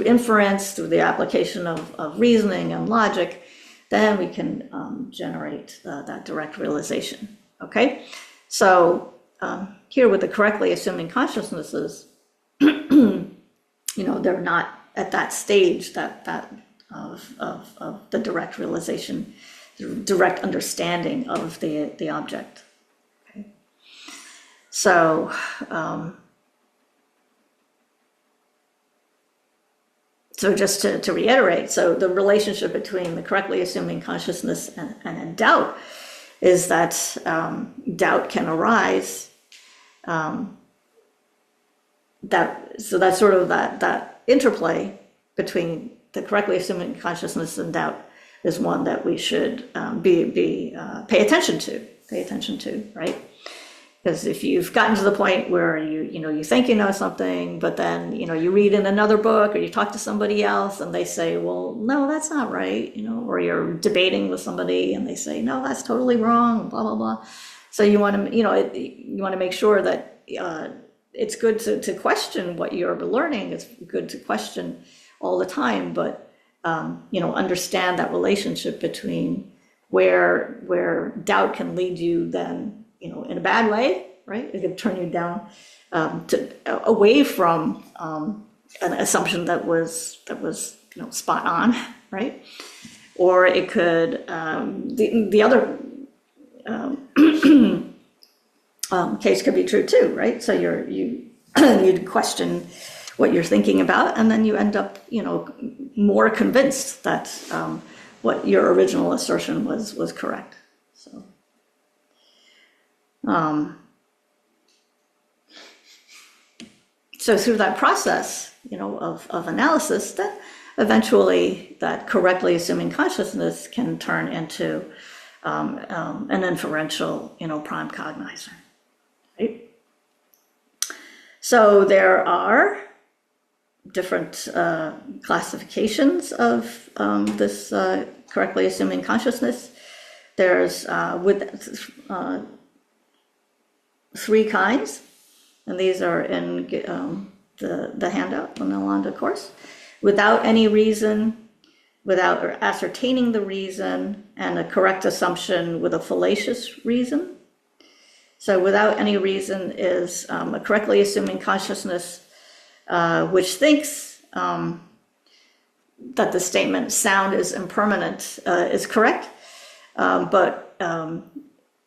inference, through the application of reasoning and logic, then we can generate that direct realization. Okay, so here with the correctly assuming consciousnesses, they're not at that stage of the direct realization, the direct understanding of the object. Okay, so. So just to reiterate, so the relationship between the correctly assuming consciousness and doubt is that doubt can arise. So that's sort of that interplay between the correctly assuming consciousness and doubt is one that we should pay attention to, right? Because if you've gotten to the point where you think you know something, but then you read in another book or you talk to somebody else and they say, well, no, that's not right, or you're debating with somebody and they say, no, that's totally wrong, blah blah blah. So you want to make sure that it's good to question what you're learning. It's good to question all the time, but understand that relationship between where doubt can lead you then. In a bad way, right? It could turn you down away from an assumption that was spot on, right? Or it could the other case could be true too, right? So you question what you're thinking about, and then you end up more convinced that what your original assertion was correct. So through that process, of analysis, then eventually that correctly assuming consciousness can turn into an inferential, prime cognizer, right? So there are different classifications of this correctly assuming consciousness. There's three kinds, and these are in the handout on the Nalanda course. Without any reason, without ascertaining the reason, and a correct assumption with a fallacious reason. So without any reason is a correctly assuming consciousness which thinks that the statement sound is impermanent is correct, but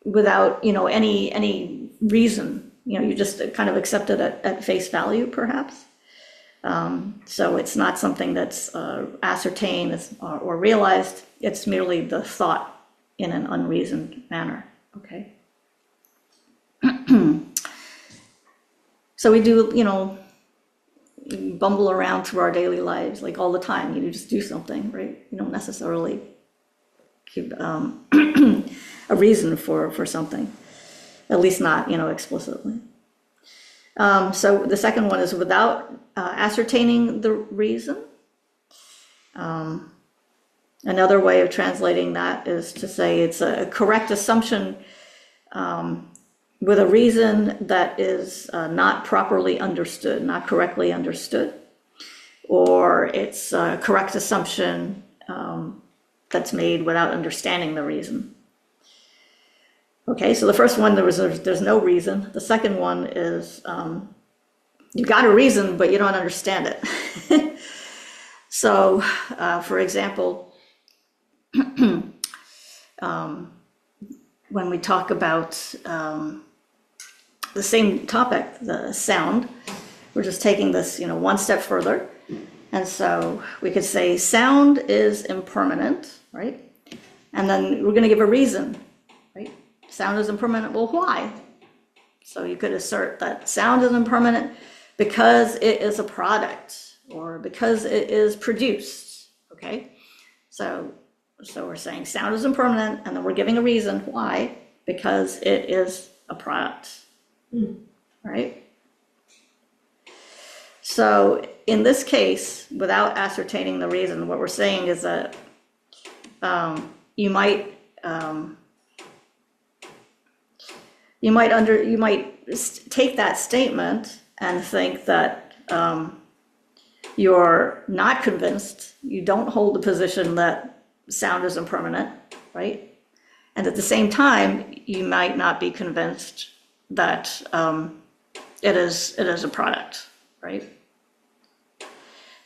without any reason, you just kind of accept it at face value, perhaps. So it's not something that's ascertained or realized. It's merely the thought in an unreasoned manner. Okay. So we do, bumble around through our daily lives like all the time. You just do something, right? You don't necessarily keep a reason for something, at least not, explicitly. So the second one is without ascertaining the reason. Another way of translating that is to say it's a correct assumption with a reason that is not properly understood, not correctly understood, or it's a correct assumption that's made without understanding the reason. Okay, so the first one, there's no reason. The second one is you got a reason, but you don't understand it. So, for example, when we talk about the same topic, the sound, we're just taking this, one step further. And so we could say sound is impermanent, right? And then we're going to give a reason, right? Sound is impermanent. Well, why? So you could assert that sound is impermanent because it is a product or because it is produced, okay? So we're saying sound is impermanent, and then we're giving a reason why, because it is a product, right? So in this case, without ascertaining the reason, what we're saying is that you might take that statement and think that you're not convinced, you don't hold the position that sound is impermanent, right? And at the same time, you might not be convinced that it is a product, right?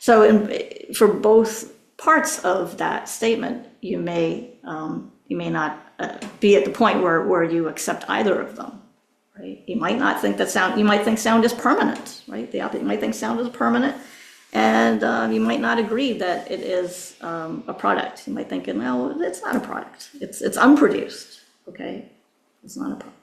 So for both parts of that statement, you may not be at the point where you accept either of them, right? You might not think that sound, you might think sound is permanent, right? The opposite, you might think sound is permanent, and you might not agree that it is a product. You might think, no, it's not a product. It's unproduced, okay? It's not a product.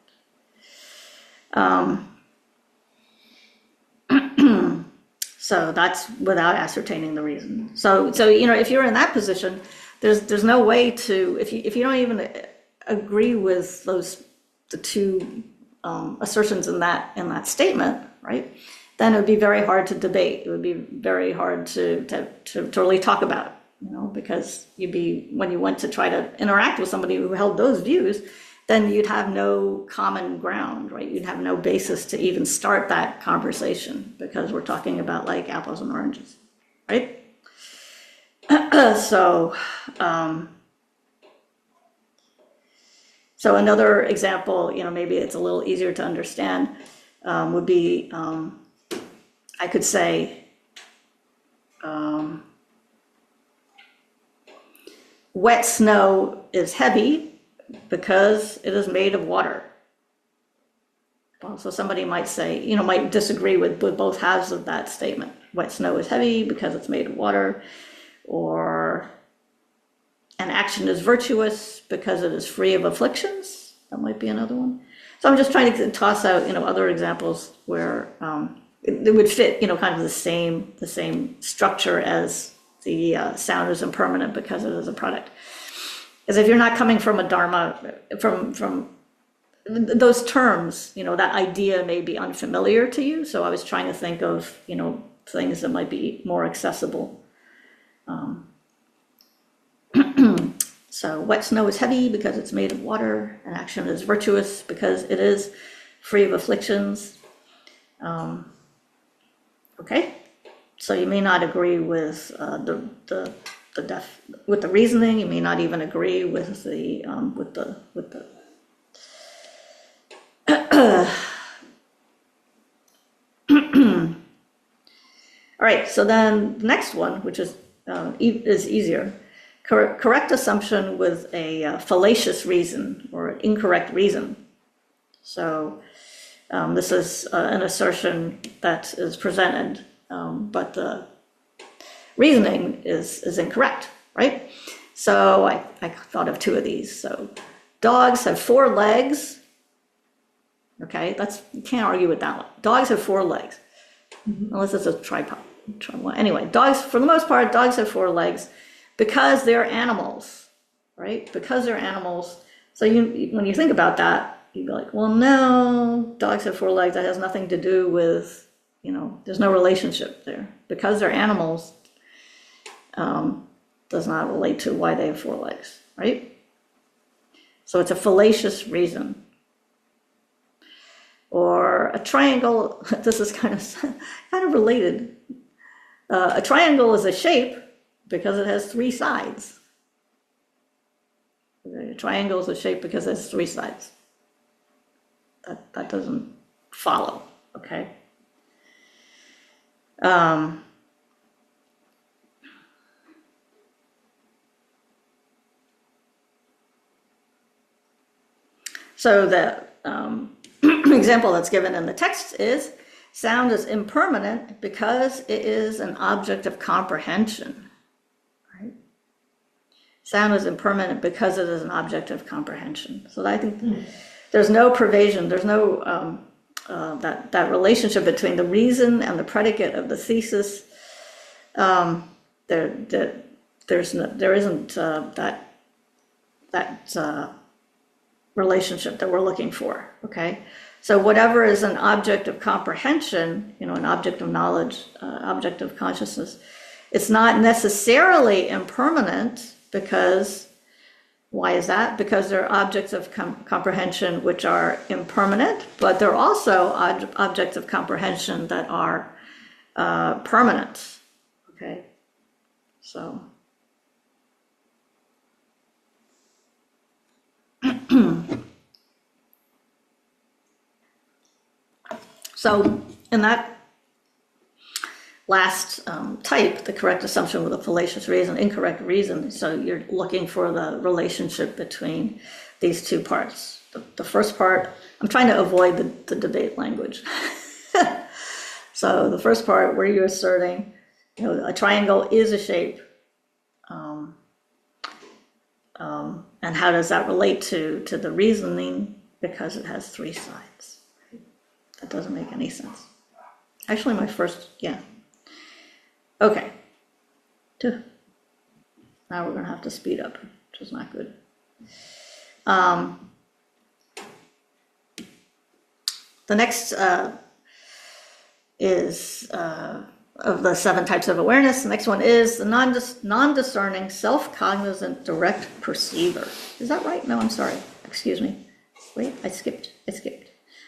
So that's without ascertaining the reason. So if you're in that position, there's no way to, if you don't even agree with the two assertions in that statement, right? Then it would be very hard to debate. It would be very hard to really talk about it, because when you went to try to interact with somebody who held those views, then you'd have no common ground, right? You'd have no basis to even start that conversation, because we're talking about like apples and oranges, right? So another example, maybe it's a little easier to understand, would be, I could say, wet snow is heavy because it is made of water. Well, so somebody might say, might disagree with both halves of that statement. Wet snow is heavy because it's made of water, or an action is virtuous because it is free of afflictions. That might be another one. So I'm just trying to toss out, other examples where it would fit, kind of the same structure as the sound is impermanent because it is a product. Because if you're not coming from a dharma, from those terms, that idea may be unfamiliar to you. So I was trying to think of, things that might be more accessible. So wet snow is heavy because it's made of water, and action is virtuous because it is free of afflictions. Okay, so you may not agree with with the reasoning. You may not even agree with the All right, so then the next one, which is easier, correct assumption with a fallacious reason or an incorrect reason. So this is an assertion that is presented, but the reasoning is incorrect, right? So I thought of two of these. So dogs have 4 legs. Okay, you can't argue with that one. Dogs have 4 legs, unless it's a tripod. Anyway, dogs, for the most part, dogs have 4 legs because they're animals, right? Because they're animals. So when you think about that, you'd be like, well, no, dogs have 4 legs. That has nothing to do with, there's no relationship there. Because they're animals does not relate to why they have 4 legs, right? So it's a fallacious reason. Or a triangle, this is kind of related. A triangle is a shape because it has 3 sides. A triangle is a shape because it has 3 sides. That doesn't follow, okay? So the example that's given in the text is, sound is impermanent because it is an object of comprehension, right? Sound is impermanent because it is an object of comprehension. So I think there's no pervasion, there's no, that relationship between the reason and the predicate of the thesis. There isn't that relationship that we're looking for, okay? So whatever is an object of comprehension, an object of knowledge, object of consciousness, it's not necessarily impermanent because Why is that? Because they're objects of comprehension which are impermanent, but they're also objects of comprehension that are permanent. Okay, so. So in that last type, the correct assumption with a fallacious reason, incorrect reason, so you're looking for the relationship between these two parts. The first part, I'm trying to avoid the debate language. So the first part where you're asserting, a triangle is a shape, and how does that relate to the reasoning? Because it has three sides. That doesn't make any sense. Actually, my first, yeah. Okay. Now we're going to have to speed up, which is not good. The next is of the 7 types of awareness. The next one is the non-discerning, self-cognizant direct perceiver. Is that right? No, I'm sorry. Excuse me. Wait, I skipped.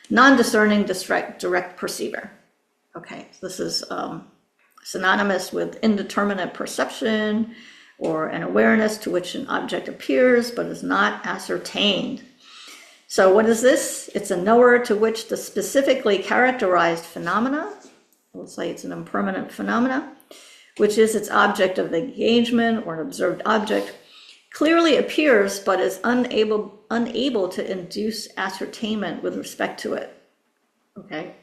Non-discerning direct perceiver. Okay, so this is synonymous with indeterminate perception or an awareness to which an object appears but is not ascertained. So what is this? It's a knower to which the specifically characterized phenomena, let's say it's an impermanent phenomena, which is its object of engagement or an observed object, clearly appears but is unable to induce ascertainment with respect to it. Okay.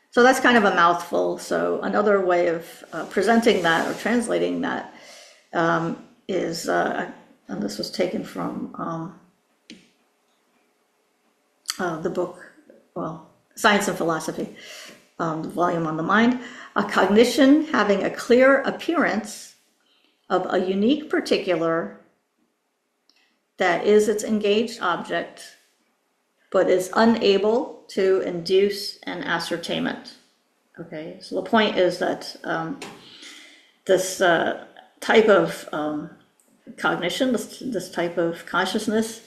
So that's kind of a mouthful. So another way of presenting that or translating that is, and this was taken from the book, well, Science and Philosophy, the volume on the mind, a cognition having a clear appearance of a unique particular that is its engaged object, but is unable to induce an ascertainment. Okay, so the point is that this type of cognition, this type of consciousness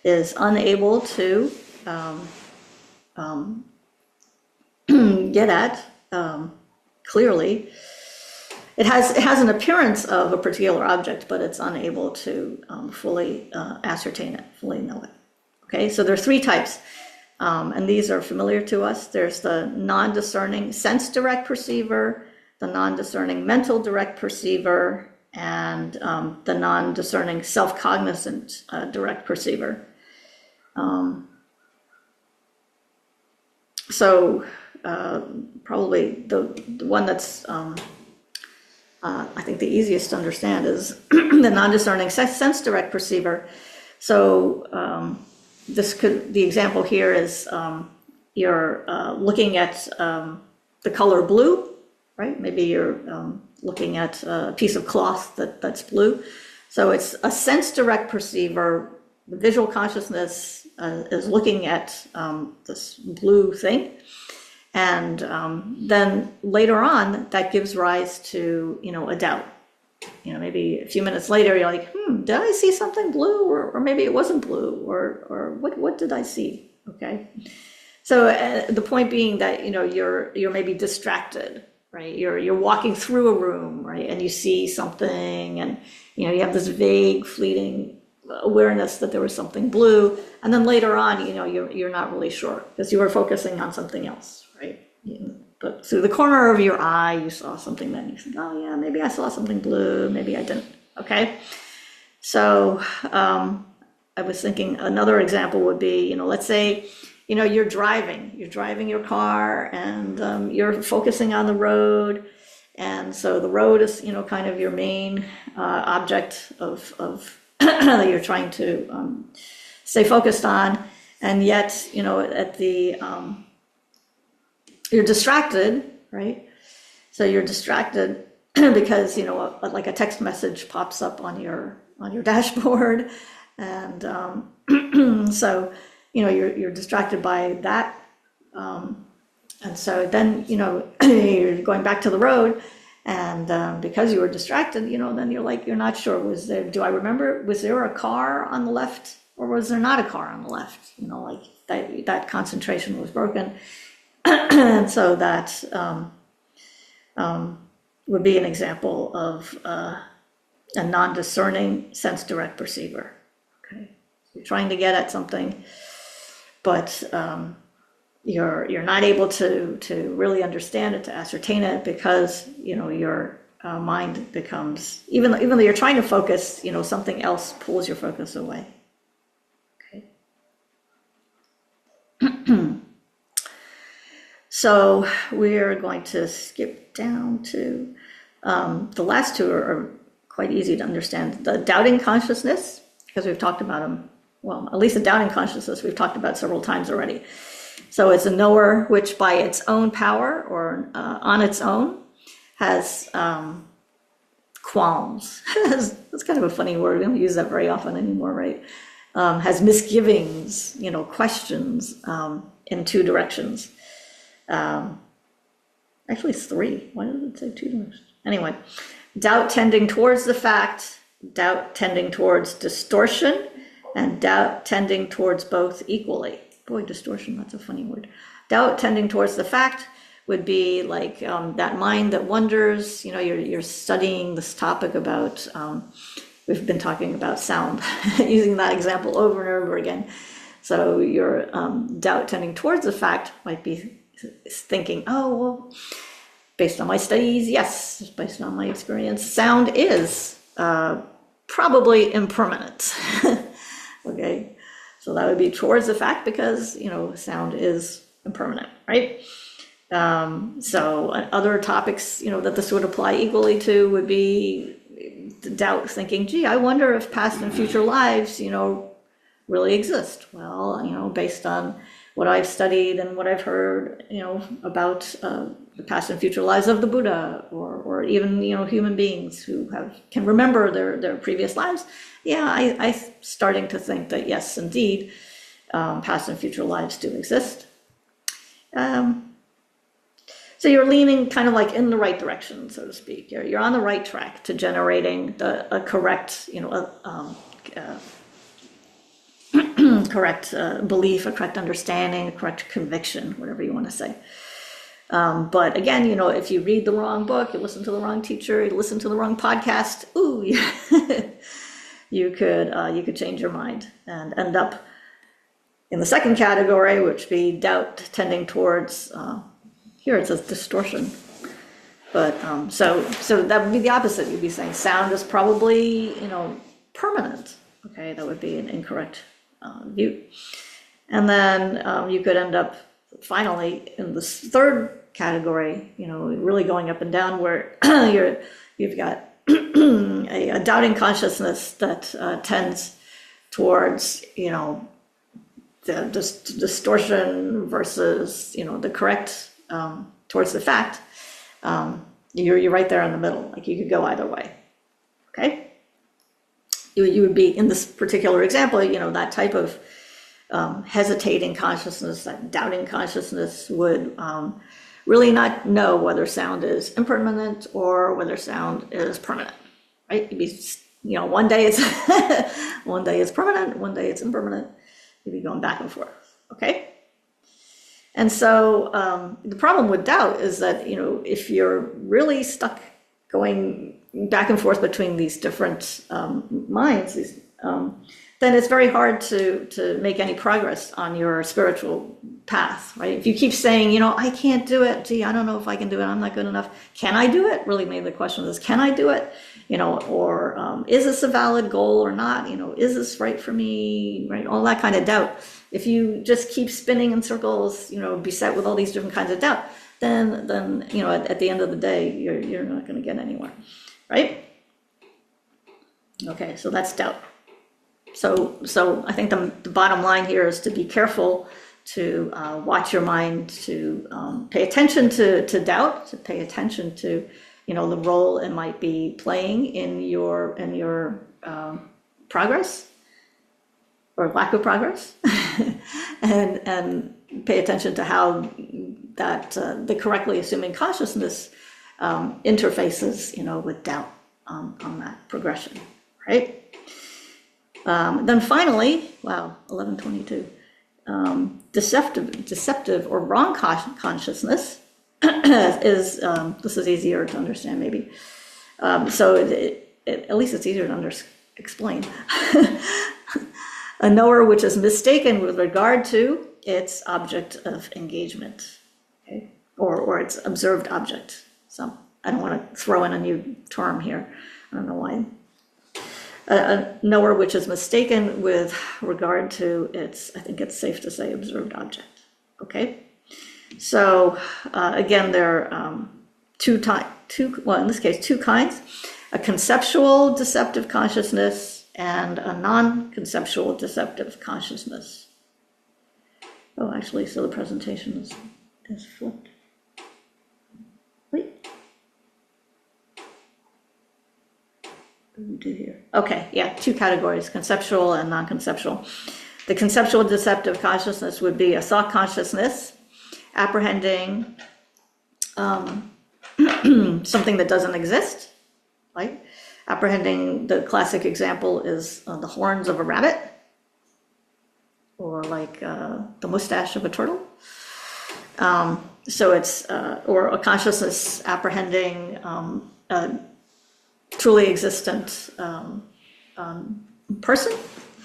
is unable to get at clearly. It has an appearance of a particular object, but it's unable to fully ascertain it, fully know it. Okay, so there are 3 types, and these are familiar to us. There's the non-discerning sense direct perceiver, the non-discerning mental direct perceiver, and the non-discerning self-cognizant direct perceiver. So probably the one that's I think the easiest to understand is the non-discerning sense direct perceiver. So the example here is you're looking at the color blue, right? Maybe you're looking at a piece of cloth that's blue. So it's a sense direct perceiver. The visual consciousness is looking at this blue thing. And then later on, that gives rise to, a doubt. Maybe a few minutes later, you're like, did I see something blue? Or maybe it wasn't blue, or what did I see? Okay. So the point being that, you're maybe distracted, right? You're walking through a room, right? And you see something and, you have this vague, fleeting awareness that there was something blue. And then later on, you're not really sure because you were focusing on something else. Right? But through the corner of your eye, you saw something that you think, oh yeah, maybe I saw something blue, maybe I didn't. Okay. So I was thinking another example would be, let's say, you're driving your car and you're focusing on the road. And so the road is, kind of your main object of that you're trying to stay focused on. And yet, at the, you're distracted, right? So you're distracted because, like a text message pops up on your dashboard. And so, you're distracted by that. And so then, you're going back to the road And because you were distracted, then you're not sure, do I remember, was there a car on the left or was there not a car on the left? Like that concentration was broken. And so that would be an example of a non-discerning sense direct perceiver. Okay, you're trying to get at something, but you're not able to really understand it, to ascertain it, because your mind becomes, even though you're trying to focus, something else pulls your focus away. Okay. So we're going to skip down to the last two are quite easy to understand. The doubting consciousness, because we've talked about them, well, at least the doubting consciousness we've talked about several times already. So it's a knower which by its own power or on its own has qualms. That's kind of a funny word. We don't use that very often anymore, right? Has misgivings, questions in two directions. Actually, three. Why does it say two directions? Anyway, doubt tending towards the fact, doubt tending towards distortion, and doubt tending towards both equally. Boy, distortion, that's a funny word. Doubt tending towards the fact would be like that mind that wonders. You're studying this topic about, we've been talking about sound, using that example over and over again. So your doubt tending towards the fact might be thinking, oh, well, based on my studies, yes, based on my experience, sound is probably impermanent. Okay. So that would be towards the fact because, sound is impermanent, right? So other topics, that this would apply equally to would be doubt thinking, gee, I wonder if past and future lives, really exist. Well, based on what I've studied and what I've heard, about the past and future lives of the Buddha, or even, human beings who can remember their previous lives. Yeah, I'm starting to think that yes, indeed, past and future lives do exist. So you're leaning kind of like in the right direction, so to speak. You're on the right track to generating a correct, correct belief, a correct understanding, a correct conviction, whatever you want to say. But again, if you read the wrong book, you listen to the wrong teacher, you listen to the wrong podcast, ooh, you could change your mind and end up in the second category, which would be doubt tending towards, here it says distortion. But so that would be the opposite. You'd be saying sound is probably, permanent. Okay, that would be an incorrect view. And then you could end up finally in this third category, really going up and down, where you've got a doubting consciousness that tends towards, the distortion versus, the correct, towards the fact. You're right there in the middle. Like you could go either way. Okay. You would be in this particular example, that type of hesitating consciousness, that doubting consciousness would really not know whether sound is impermanent or whether sound is permanent, right? You'd be, one day it's one day it's permanent, one day it's impermanent. You'd be going back and forth, okay? And so the problem with doubt is that, if you're really stuck going back and forth between these different minds, then it's very hard to make any progress on your spiritual path, right? If you keep saying, I can't do it, gee, I don't know if I can do it, I'm not good enough. Can I do it? Really, maybe the question is, can I do it? Or is this a valid goal or not? Is this right for me, right? All that kind of doubt. If you just keep spinning in circles, beset with all these different kinds of doubt, then at the end of the day, you're not going to get anywhere, right? Okay, so that's doubt. So I think the bottom line here is to be careful to watch your mind, to pay attention to doubt, to pay attention to the role it might be playing in your progress or lack of progress, and pay attention to how that the correctly assuming consciousness interfaces, with doubt on that progression, right? Then finally, wow, 1122, deceptive or wrong consciousness is, this is easier to understand maybe. So at least it's easier to explain. A knower which is mistaken with regard to its object of engagement, okay? Or its observed object. So I don't want to throw in a new term here. I don't know why. A knower which is mistaken with regard to its, I think it's safe to say, observed object, okay? So again, there are well, in this case, two kinds: a conceptual deceptive consciousness and a non-conceptual deceptive consciousness. Oh, actually, so the presentation is flipped. Wait. What do we do here? Okay, yeah, two categories, conceptual and non-conceptual. The conceptual deceptive consciousness would be a thought consciousness apprehending something that doesn't exist, right? Apprehending, the classic example is the horns of a rabbit, or like the mustache of a turtle. So it's, or a consciousness apprehending a truly existent person,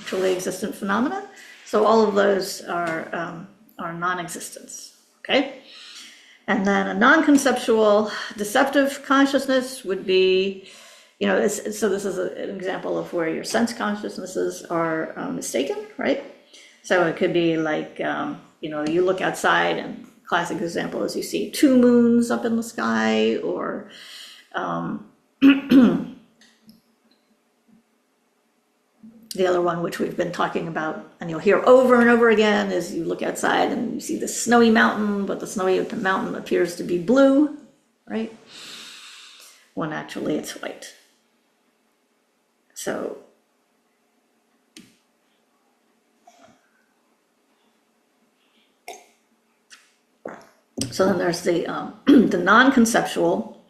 truly existent phenomena. So all of those are non-existence, okay? And then a non-conceptual deceptive consciousness would be, so this is an example of where your sense consciousnesses are mistaken, right? So it could be like, you look outside, and classic example is you see two moons up in the sky, or the other one, which we've been talking about, and you'll hear over and over again, is you look outside and you see the snowy mountain, but the snowy mountain appears to be blue, right? When actually it's white. So then there's the the non-conceptual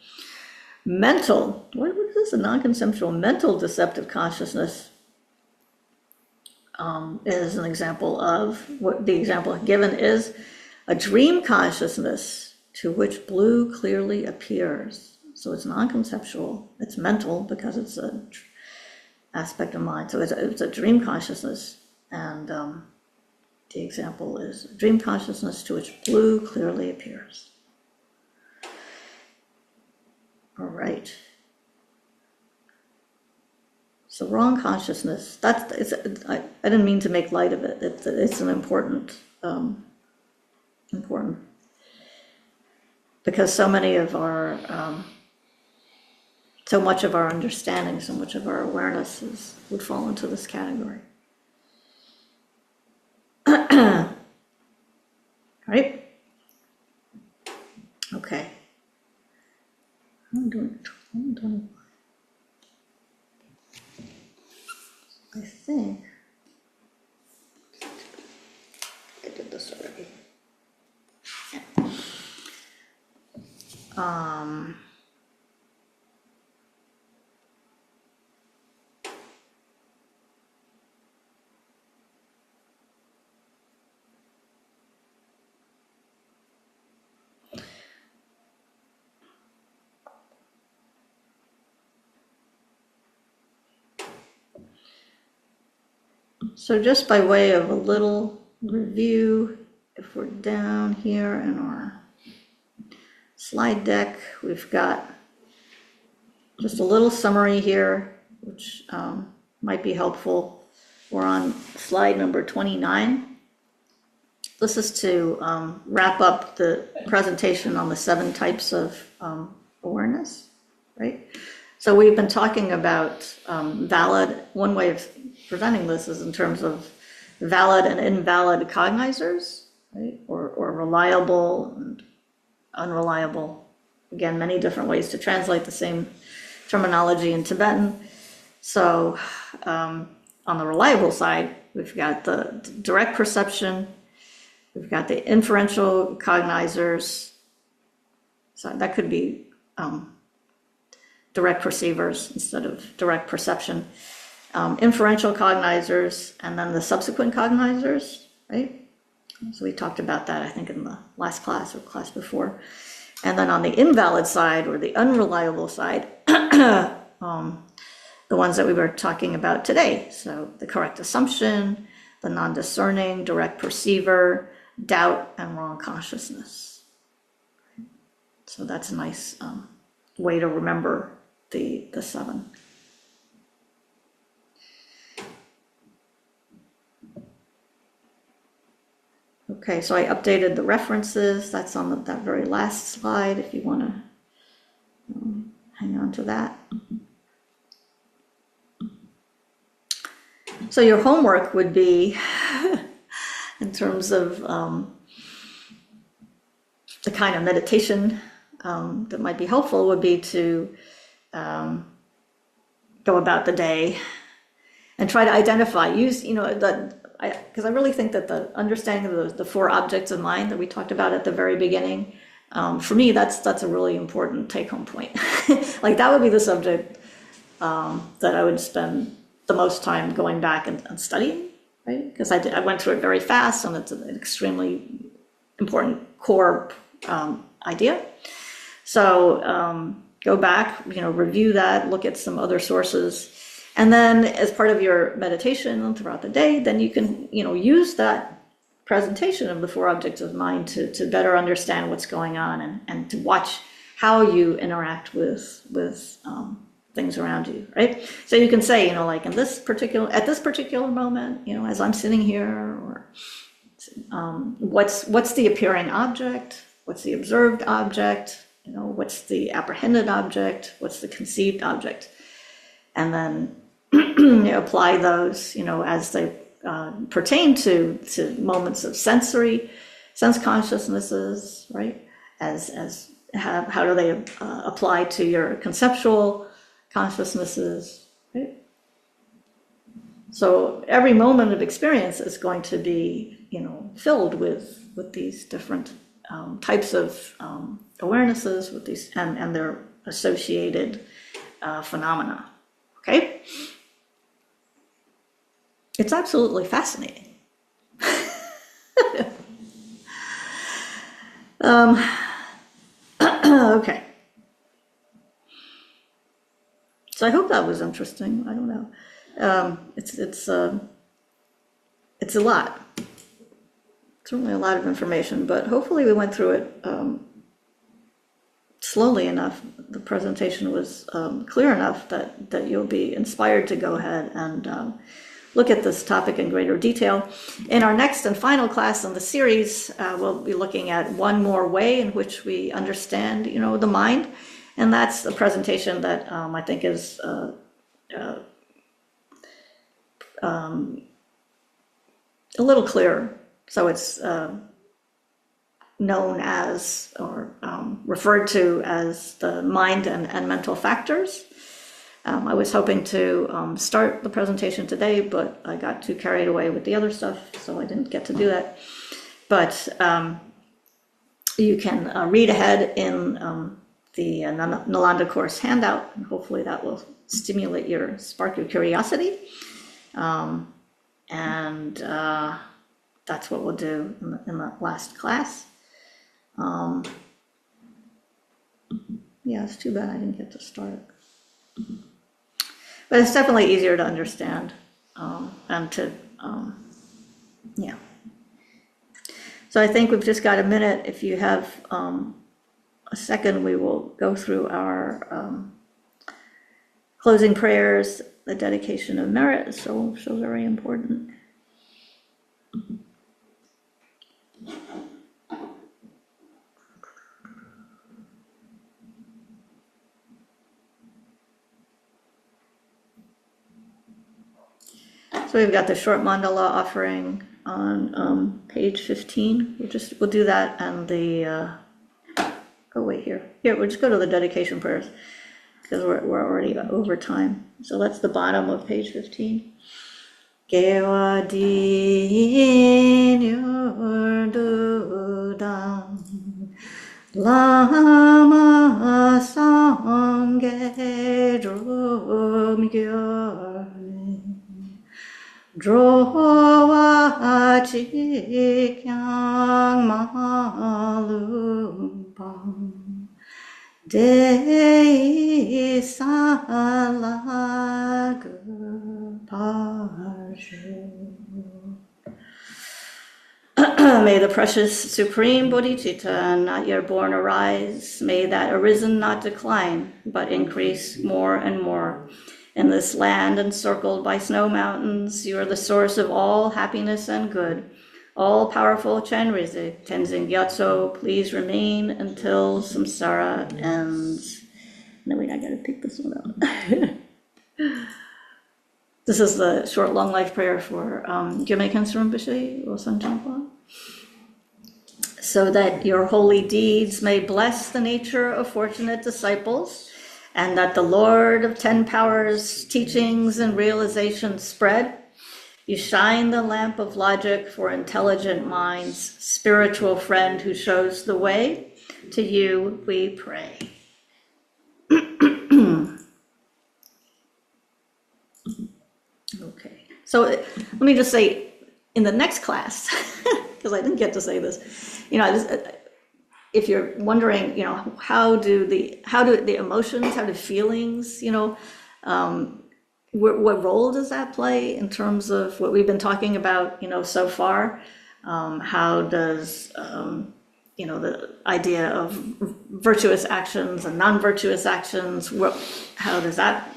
mental. What is this? A non-conceptual mental deceptive consciousness is an example of what the example given is: a dream consciousness to which blue clearly appears. So it's non-conceptual. It's mental because it's a aspect of mind. So it's a dream consciousness, and the example is dream consciousness to which blue clearly appears. All right. So wrong consciousness, I didn't mean to make light of it. It's an important, because so much of our understanding, so much of our awareness would fall into this category. Right? Okay. I'm doing 20. I think I did this already. Yeah. So just by way of a little review, if we're down here in our slide deck, we've got just a little summary here, which might be helpful. We're on slide number 29. This is to wrap up the presentation on the 7 types of awareness, right? So we've been talking about valid, one way of presenting this is in terms of valid and invalid cognizers, right? Or reliable and unreliable. Again, many different ways to translate the same terminology in Tibetan. So on the reliable side, we've got the direct perception, we've got the inferential cognizers. So that could be direct perceivers instead of direct perception. Inferential cognizers, and then the subsequent cognizers, right? So we talked about that, I think, in the last class or class before. And then on the invalid side, or the unreliable side, the ones that we were talking about today. So the correct assumption, the non-discerning, direct perceiver, doubt, and wrong consciousness. So that's a nice way to remember the 7. Okay, so I updated the references. That's on that very last slide if you want to hang on to that. So your homework would be, in terms of the kind of meditation that might be helpful, would be to go about the day and try to identify, because I really think that the understanding of the 4 objects of mind that we talked about at the very beginning, for me, that's a really important take-home point. Like that would be the subject that I would spend the most time going back and studying, right? Because I went through it very fast, and it's an extremely important core idea. So go back, review that, look at some other sources. And then as part of your meditation throughout the day, then you can, use that presentation of the 4 objects of mind to better understand what's going on, and to watch how you interact with things around you, right? So you can say, like at this particular moment, as I'm sitting here, or what's the appearing object? What's the observed object? What's the apprehended object? What's the conceived object? And then apply those, as they pertain to moments of sense consciousnesses, right? How do they apply to your conceptual consciousnesses, right? So every moment of experience is going to be, filled with these different types of awarenesses, with these and their associated phenomena. Okay? It's absolutely fascinating. Okay. So I hope that was interesting. I don't know. It's a lot. Certainly a lot of information, but hopefully we went through it slowly enough. The presentation was clear enough that you'll be inspired to go ahead and look at this topic in greater detail. In our next and final class in the series, we'll be looking at one more way in which we understand, the mind, and that's a presentation that I think is a little clearer. So it's known as, or referred to as, the mind and mental factors. I was hoping to start the presentation today, but I got too carried away with the other stuff, so I didn't get to do that. But you can read ahead in the Nalanda course handout, and hopefully that will spark your curiosity. And that's what we'll do in the last class. Yeah, it's too bad I didn't get to start. But it's definitely easier to understand and to, yeah. So I think we've just got a minute. If you have a second, we will go through our closing prayers. The dedication of merit is so very important. So we've got the short mandala offering on page 15. We'll do that, and the oh wait, here we'll just go to the dedication prayers because we're already over time. So that's the bottom of page 15. Gewa din yurdu dam lama sa Drowa chikyang malumpam de salagapaju. May the precious supreme bodhicitta not yet born arise. May that arisen not decline, but increase more and more. In this land encircled by snow mountains, you are the source of all happiness and good. All-powerful Chenrezig, Tenzin Gyatso, please remain until samsara ends. No, wait, I gotta pick this one out. This is the short, long life prayer for Gyame Khensa Rinpoche, Losang Champa. So that your holy deeds may bless the nature of fortunate disciples, and that the Lord of 10 powers, teachings and realizations spread. You shine the lamp of logic for intelligent minds, spiritual friend who shows the way. To you we pray. Okay, so let me just say, in the next class, because I didn't get to say this, if you're wondering, how do the emotions, how do feelings, what role does that play in terms of what we've been talking about, so far? How does, the idea of virtuous actions and non-virtuous actions, how does that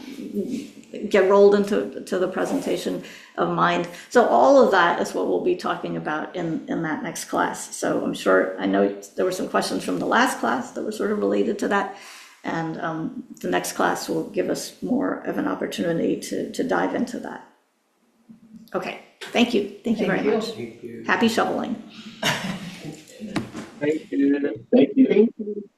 get rolled into the presentation of mind? So all of that is what we'll be talking about in that next class. So I know there were some questions from the last class that were sort of related to that. And the next class will give us more of an opportunity to dive into that. Okay, thank you. Thank you very much. Thank you. Happy shoveling. Thank you. Thank you.